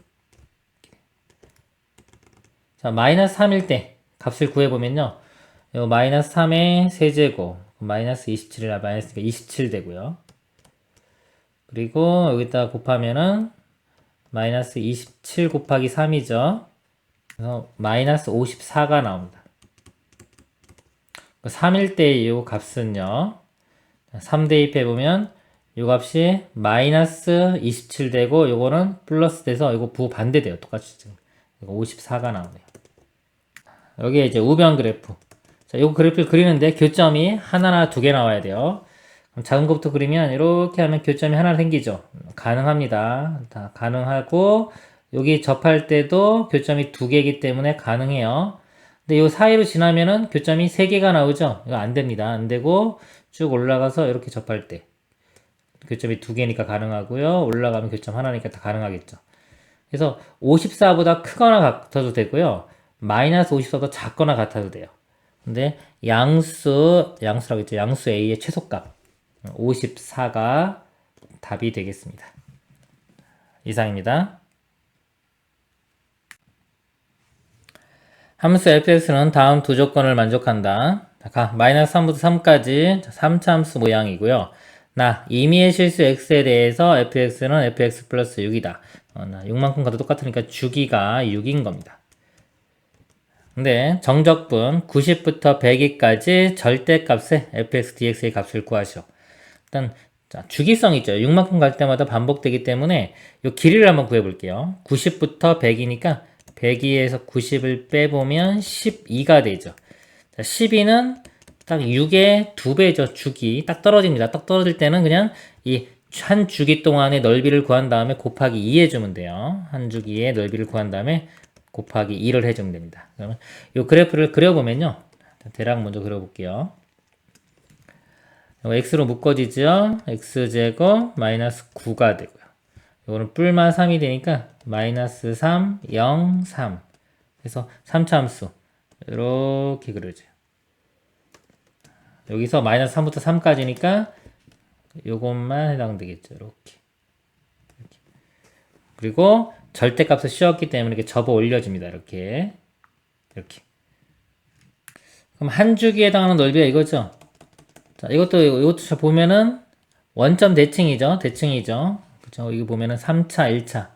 자, 마이너스 3일 때 값을 구해보면요. 요 마이너스 3의 세제곱 마이너스 27이라 마이너스 27 되고요. 그리고 여기다 곱하면은 마이너스 27 곱하기 3이죠. 그래서 마이너스 54가 나옵니다. 3일 때 이 값은요. 3 대입해보면 이 값이 마이너스 27 되고 요거는 플러스 돼서 이거 부호 반대돼요. 똑같이 지금. 이거 54가 나오네요. 여기에 이제 우변 그래프. 자, 요 그래프를 그리는데 교점이 하나나 두 개 나와야 돼요. 그럼 작은 것부터 그리면 이렇게 하면 교점이 하나 생기죠. 가능합니다. 다 가능하고 여기 접할 때도 교점이 두 개이기 때문에 가능해요. 근데 요 사이로 지나면은 교점이 세 개가 나오죠. 이거 안 됩니다. 안 되고 쭉 올라가서 이렇게 접할 때 교점이 두 개니까 가능하고요. 올라가면 교점 하나니까 다 가능하겠죠. 그래서 54보다 크거나 같아도 되고요. 마이너스 54보다 작거나 같아도 돼요. 근데 양수라고 했죠. 양수 A의 최소값 54가 답이 되겠습니다. 이상입니다. 함수 fx는 다음 두 조건을 만족한다. 마이너스 3부터 3까지 3차 함수 모양이고요. 임의의 실수 x에 대해서 fx는 fx 플러스 6이다. 6만큼 가도 똑같으니까 주기가 6인 겁니다. 근데 정적분 90부터 100까지 절대값의 fx, dx의 값을 구하시오. 일단 주기성 있죠. 6만큼 갈 때마다 반복되기 때문에 이 길이를 한번 구해볼게요. 90부터 100이니까 102에서 90을 빼보면 12가 되죠. 12는 딱 6의 2배죠. 주기. 딱 떨어집니다. 딱 떨어질 때는 그냥 이 한 주기 동안의 넓이를 구한 다음에 곱하기 2 해주면 돼요. 한 주기의 넓이를 구한 다음에 곱하기 2를 해주면 됩니다. 그러면 이 그래프를 그려보면요. 대략 먼저 그려볼게요. x로 묶어지죠. x제곱 마이너스 9가 되고요. 이거는 뿔마 3이 되니까 마이너스 3, 0, 3. 그래서 3차 함수 이렇게 그려져요. 여기서 마이너스 3부터 3까지니까 요것만 해당되겠죠. 이렇게. 그리고 절대값을 씌웠기 때문에 이렇게 접어 올려줍니다. 이렇게. 그럼 한 주기에 해당하는 넓이가 이거죠. 자, 이것도 보면은 원점 대칭이죠. 그쵸. 이거 보면은 3차, 1차.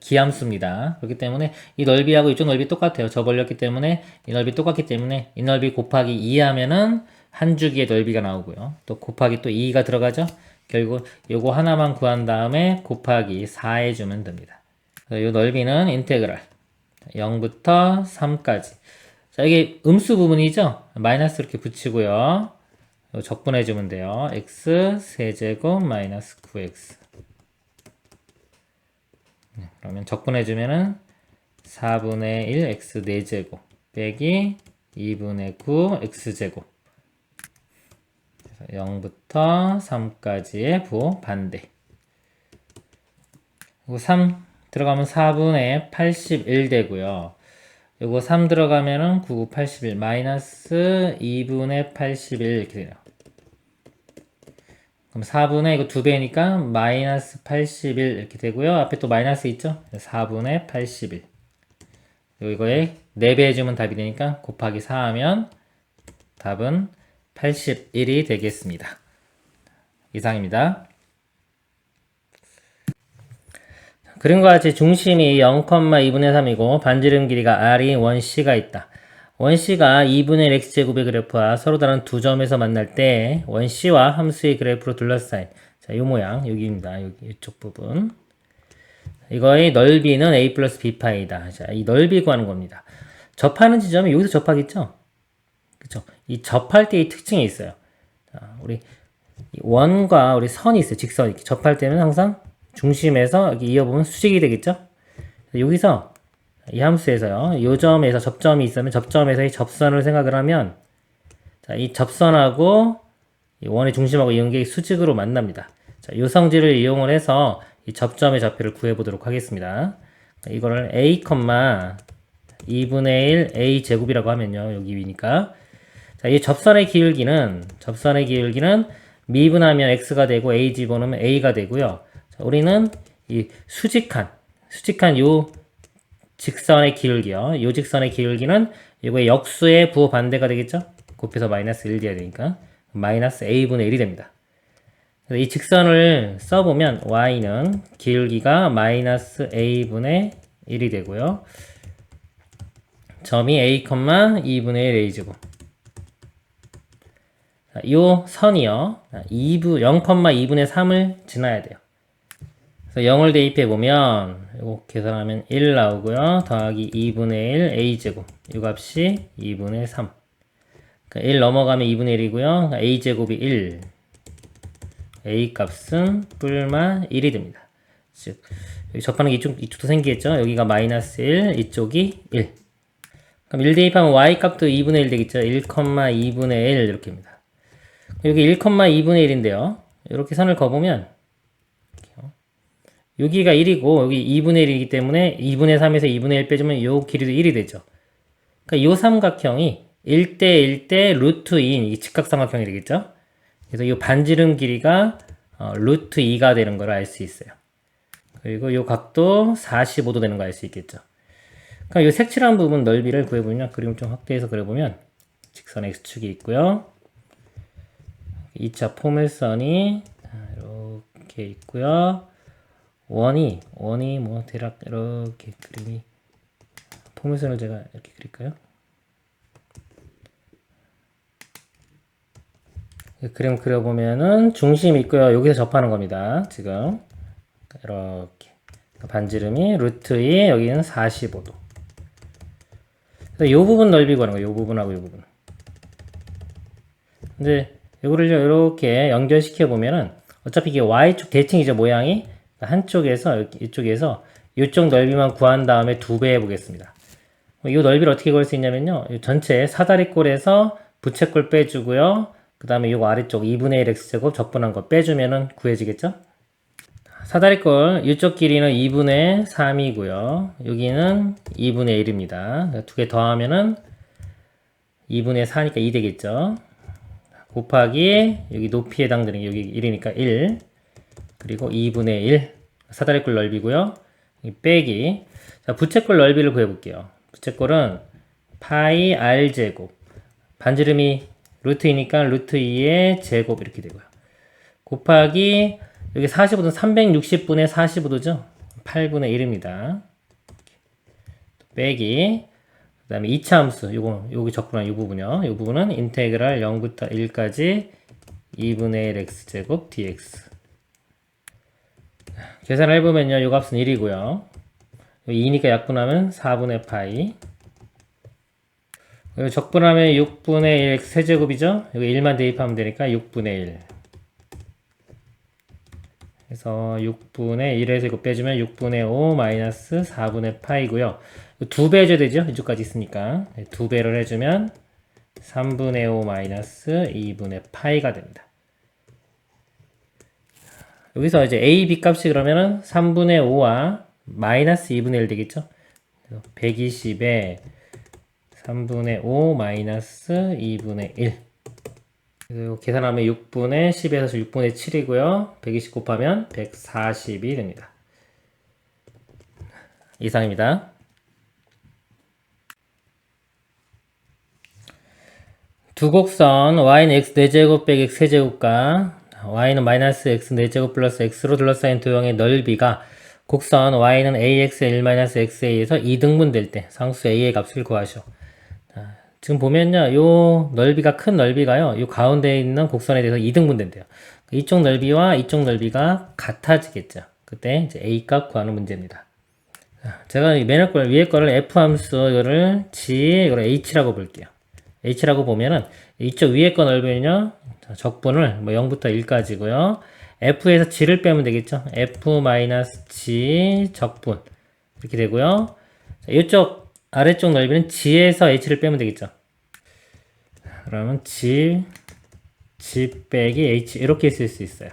기함수입니다. 그렇기 때문에 이 넓이하고 이쪽 넓이 똑같아요. 저 벌렸기 때문에 이 넓이 똑같기 때문에 이 넓이 곱하기 2 하면은 한 주기의 넓이가 나오고요. 또 곱하기 또 2가 들어가죠. 결국 요거 하나만 구한 다음에 곱하기 4 해주면 됩니다. 요 넓이는 인테그랄 0부터 3까지. 자, 이게 음수 부분이죠? 마이너스 이렇게 붙이고요. 요 적분해주면 돼요. x 세제곱 마이너스 9x. 그러면 적분해주면은 4분의 1 x 4제곱 빼기 2분의 9 x제곱. 0부터 3까지의 부 반대. 그리고 3 들어가면 4분의 81 되고요. 요거 3 들어가면은 9, 81 마이너스 2분의 81 이렇게 돼요. 그럼 4분의 이거 2배니까 마이너스 81 이렇게 되고요. 앞에 또 마이너스 있죠? 4분의 81. 이거에 4배 해주면 답이 되니까 곱하기 4 하면 답은 81이 되겠습니다. 이상입니다. 그림과 같이 중심이 0,2분의 3이고 반지름 길이가 r이 원C가 있다. 원C가 2분의 1 x제곱의 그래프와 서로 다른 두 점에서 만날 때 원C와 함수의 그래프로 둘러싸인 자, 요 모양 여기입니다. 여기 이쪽 부분. 이거의 넓이는 a 플러스 b파이다. 자, 이 넓이 구하는 겁니다. 접하는 지점이 여기서 접하겠죠? 그쵸? 이 접할 때의 특징이 있어요. 자, 우리 원과 우리 선이 있어요. 직선이 이렇게 접할 때는 항상 중심에서 여기 이어보면 수직이 되겠죠? 여기서 이 함수에서요. 이 점에서 접점이 있으면 접점에서의 접선을 생각을 하면 자, 이 접선하고 이 원의 중심하고 이런 수직으로 만납니다. 자, 이 성질을 이용을 해서 이 접점의 좌표를 구해보도록 하겠습니다. 이거를 a, 2분의 1 a 제곱이라고 하면요. 여기 위니까 자, 이 접선의 기울기는 미분하면 x가 되고 a 집어넣으면 a가 되고요. 자, 우리는 이 수직한 요 직선의 기울기요. 요 직선의 기울기는 이거의 역수의 부호 반대가 되겠죠? 곱해서 마이너스 1 돼야 되니까 마이너스 a분의 1이 됩니다. 그래서 이 직선을 써보면 y는 기울기가 마이너스 a분의 1이 되고요. 점이 a, 2분의 1 a제곱. 요 선이요. 0,2분의 3을 지나야 돼요. 그래서 0을 대입해 보면 이거 계산하면 1 나오고요. 더하기 2분의 1 a제곱. 이 값이 2분의 3. 그러니까 1 넘어가면 2분의 1이고요. a제곱이 1. a 값은 뿔마 1이 됩니다. 즉 여기 접하는 게 이쪽도 생기겠죠. 여기가 마이너스 1, 이쪽이 1. 그럼 1 대입하면 y 값도 2분의 1 되겠죠. 1,2분의 1 이렇게입니다. 여기 1,2분의 1인데요. 이렇게 선을 그어보면 여기가 1이고 여기 2분의 1이기 때문에 2분의 3에서 2분의 1 빼주면 이 길이도 1이 되죠. 그러니까 이 삼각형이 1대 1대 루트 2인 이 직각삼각형이 되겠죠. 그래서 이 반지름 길이가 루트 2가 되는 걸 알 수 있어요. 그리고 이 각도 45도 되는 거 알 수 있겠죠. 그러니까 이 색칠한 부분 넓이를 구해보면 그림을 좀 확대해서 그려보면 직선 x축이 있고요. 2차 포물선이 이렇게 있고요. 원이 뭐 대략 이렇게 그림이 포물선을 제가 이렇게 그릴까요? 그림 그려보면은 중심이 있고요. 여기서 접하는 겁니다. 지금 이렇게 반지름이 루트 2 여기는 45도. 이 부분 넓이 구하는 거예요. 이 부분하고 이 부분. 근데 이거를 이렇게 연결시켜 보면은 어차피 이게 y축 대칭이죠. 모양이 한쪽에서 이쪽에서 이쪽 넓이만 구한 다음에 2배 해보겠습니다. 이 넓이를 어떻게 구할 수 있냐면요. 이 전체 사다리꼴에서 부채꼴 빼주고요. 그 다음에 요 아래쪽 2분의 1 x제곱 적분한 거 빼주면은 구해지겠죠? 사다리꼴 이쪽 길이는 2분의 3이고요. 여기는 2분의 1입니다. 두 개 더하면은 2분의 4니까 2 되겠죠? 곱하기 여기 높이에 해당되는 게 여기 1이니까 1 그리고 2분의 1 사다리꼴 넓이고요. 빼기 자 부채꼴 넓이를 구해볼게요. 부채꼴은 파이 r 제곱 반지름이 루트이니까 루트 2의 제곱 이렇게 되고요. 곱하기 여기 45도는 360분의 45도죠. 8분의 1입니다. 빼기 그 다음에 2차 함수 여기 적분한 이 부분이요. 이 부분은 인테그랄 0부터 1까지 2분의 1 x제곱 dx 계산을 해보면요. 이 값은 1이고요. 2니까 약분하면 4분의 파이. 그리고 적분하면 6분의 1 x 세제곱이죠. 여기 1만 대입하면 되니까 6분의 1. 그래서 6분의 1에서 이거 빼주면 6분의 5 마이너스 4분의 파이고요. 2배 해줘야 되죠. 이쪽까지 있으니까. 2배를 해주면 3분의 5 마이너스 2분의 파이가 됩니다. 여기서 이제 a, b 값이 그러면은 3분의 5와 마이너스 2분의 1 되겠죠. 120에 3분의 5 마이너스 2분의 1. 그래서 계산하면 6분의 10에서 6분의 7이고요. 120 곱하면 140이 됩니다. 이상입니다. 두 곡선 y는 x 4제곱 빼기 x 세제곱과 y는 마이너스 x 4제곱 플러스 x로 둘러싸인 도형의 넓이가 곡선 y는 ax 1 마이너스 xa에서 2등분 될 때 상수 a의 값을 구하시오. 지금 보면요, 요 넓이가 큰 넓이가요, 요 가운데에 있는 곡선에 대해서 2등분 된대요. 이쪽 넓이와 이쪽 넓이가 같아지겠죠. 그때 이제 a 값 구하는 문제입니다. 제가 맨 위에 거를 f 함수 이거를 g 이걸 h라고 볼게요. h라고 보면은 이쪽 위에 거 넓이는요, 적분을 뭐 0부터 1까지고요. f에서 g를 빼면 되겠죠. f-g 적분 이렇게 되고요. 이쪽 아래쪽 넓이는 g에서 h를 빼면 되겠죠. 그러면 g 빼기 h 이렇게 쓸 수 있어요.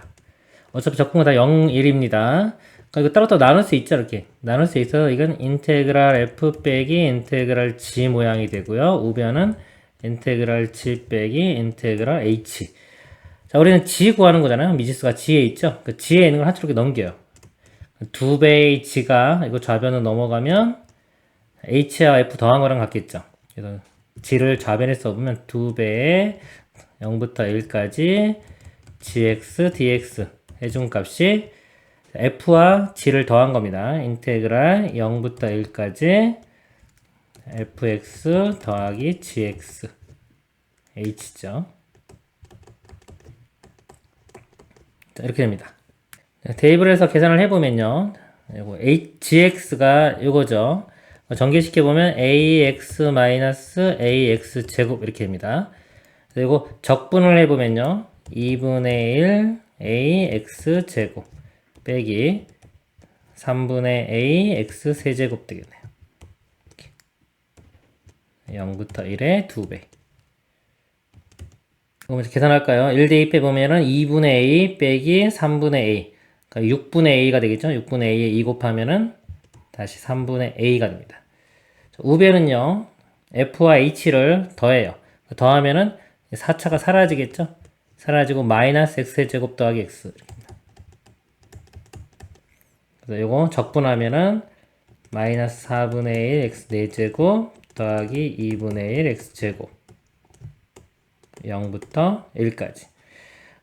어차피 적분은 다 0, 1입니다. 그러니까 이거 따로 나눌 수 있죠. 이렇게 나눌 수 있어서 이건 인테그랄 f 빼기 인테그랄 g 모양이 되고요. 우변은 인테그랄 g 빼기 인테그랄 h. 자, 우리는 g 구하는 거잖아요. 미지수가 g에 있죠. 그 g에 있는 걸 한쪽으로 넘겨요. 2배의 g가 이거 좌변으로 넘어가면 h와 f 더한 거랑 같겠죠. 그래서 g를 좌변에 써보면 2배의 0부터 1까지 gx dx 해준 값이 f와 g를 더한 겁니다. 인테그랄 0부터 1까지 fx 더하기 gx h죠. 자, 이렇게 됩니다. 테이블에서 계산을 해보면요, 요거 gx가 요거죠. 전개시켜보면 ax 제곱 이렇게 됩니다. 그리고 적분을 해보면요, 2분의 1 ax 제곱 빼기 3분의 ax 세제곱 되겠네요. 0부터 1의 2배. 그럼 이제 계산할까요? 1 대입해 보면은 2분의 a 빼기 3분의 a. 그러니까 6분의 a가 되겠죠? 6분의 a에 2 곱하면은 다시 3분의 a가 됩니다. 우변은요, f와 h를 더해요. 더하면은 4차가 사라지겠죠? 사라지고 마이너스 x제곱 더하기 x. 그래서 요거 적분하면은 마이너스 4분의 1 x 4제곱 더하기 2분의 1 x제곱 0부터 1까지.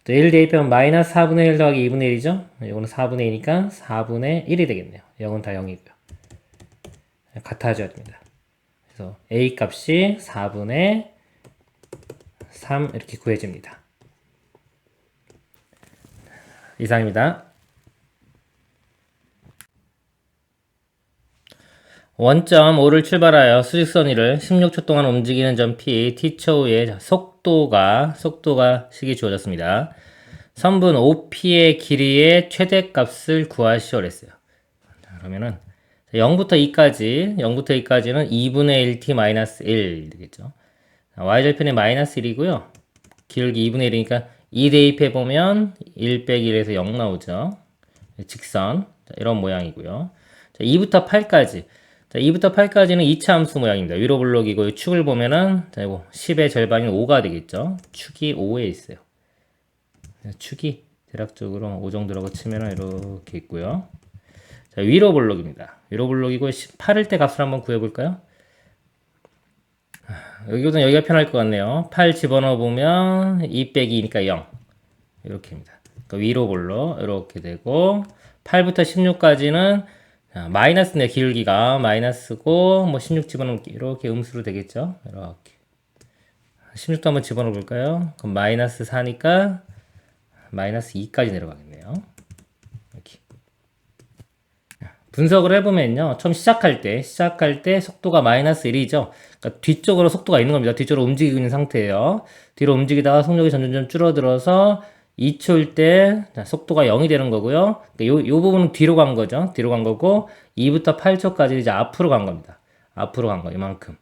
또 1 대입하면 마이너스 4분의 1 더하기 2분의 1이죠? 이거는 4분의 2니까 4분의 1이 되겠네요. 0은 다 0이고요. 같아져야 됩니다. 그래서 a 값이 4분의 3 이렇게 구해집니다. 이상입니다. 원점 5를 출발하여 수직선 위를 16초 동안 움직이는 점 P, T초 후에 속도가 식이 주어졌습니다. 선분 OP의 길이의 최대값을 구하시오 그랬어요. 그러면은 0부터 2까지는 2분의 1t-1 되겠죠. y절편이 마이너스 1이고요. 기울기 2분의 1이니까 2 대입해보면 1 빼기 1에서 0 나오죠. 직선 이런 모양이고요. 2부터 8까지 2부터 8까지는 2차 함수 모양입니다. 위로 블록이고 축을 보면은 10의 절반인 5가 되겠죠. 축이 5에 있어요. 축이 대략적으로 5 정도라고 치면은 이렇게 있고요. 자, 위로 블록입니다. 위로 블록이고 8일 때 값을 한번 구해볼까요? 여기보다 여기가 편할 것 같네요. 8 집어넣어 보면 2 빼기 2니까 0 이렇게입니다. 그러니까 위로 블록 이렇게 되고 8부터 16까지는 마이너스네. 기울기가 마이너스고 뭐 16 집어넣으면 이렇게 음수로 되겠죠. 이렇게 16도 한번 집어넣어 볼까요? 그럼 마이너스 4니까 마이너스 2까지 내려가겠네요. 이렇게 분석을 해보면요. 처음 시작할 때 속도가 마이너스 1이죠. 그러니까 뒤쪽으로 속도가 있는 겁니다. 뒤쪽으로 움직이고 있는 상태예요. 뒤로 움직이다가 속력이 점점 줄어들어서 2초일 때 속도가 0이 되는 거고요. 그러니까 요 부분은 뒤로 간 거죠. 뒤로 간 거고 2부터 8초까지 이제 앞으로 간 겁니다. 앞으로 간 거, 이만큼.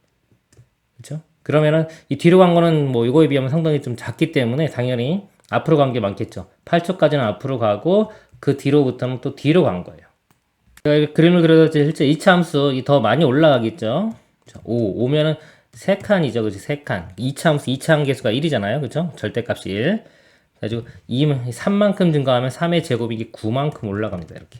그렇죠? 그러면은 이 뒤로 간 거는 뭐 이거에 비하면 상당히 좀 작기 때문에 당연히 앞으로 간 게 많겠죠. 8초까지는 앞으로 가고 그 뒤로부터는 또 뒤로 간 거예요. 그러니까 그림을 그려도 실제 2차 함수 더 많이 올라가겠죠. 5면은 3칸이죠. 그치? 3칸. 2차 함수 2차 함계수가 1이잖아요. 그죠? 절대값이 1. 그래가지고 3만큼 증가하면 3의 제곱이 이게 9만큼 올라갑니다. 이렇게.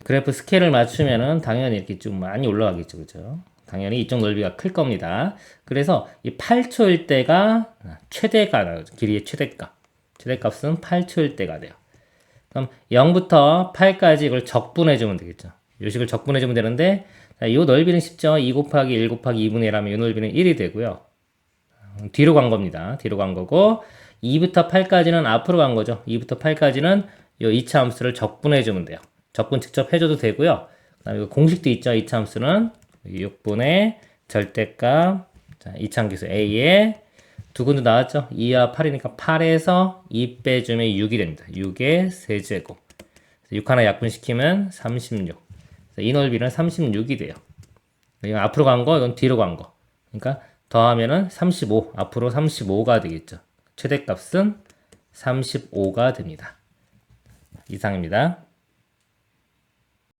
그래프 스케일을 맞추면은 당연히 이렇게 좀 많이 올라가겠죠. 그죠? 당연히 이쪽 넓이가 클 겁니다. 그래서 이 8초일 때가 최대가 나오죠. 길이의 최대값. 최대값은 8초일 때가 돼요. 그럼 0부터 8까지 이걸 적분해주면 되겠죠. 이 식을 적분해주면 되는데, 이 넓이는 쉽죠. 2 곱하기 1 곱하기 2분의 1 하면 이 넓이는 1이 되고요. 뒤로 간 겁니다. 뒤로 간 거고, 2부터 8까지는 앞으로 간 거죠. 2부터 8까지는 이 2차 함수를 적분해주면 돼요. 적분 직접 해줘도 되고요. 그 다음에 공식도 있죠. 2차 함수는 6분의 절대값, 자, 2차 함수 A에 두 군도 나왔죠? 2와 8이니까 8에서 2 빼주면 6이 됩니다. 6의 세제곱. 6 하나 약분시키면 36. 이 넓이는 36이 돼요. 이건 앞으로 간 거, 이건 뒤로 간 거. 그러니까 더하면은 35. 앞으로 35가 되겠죠. 최대값은 35가 됩니다. 이상입니다.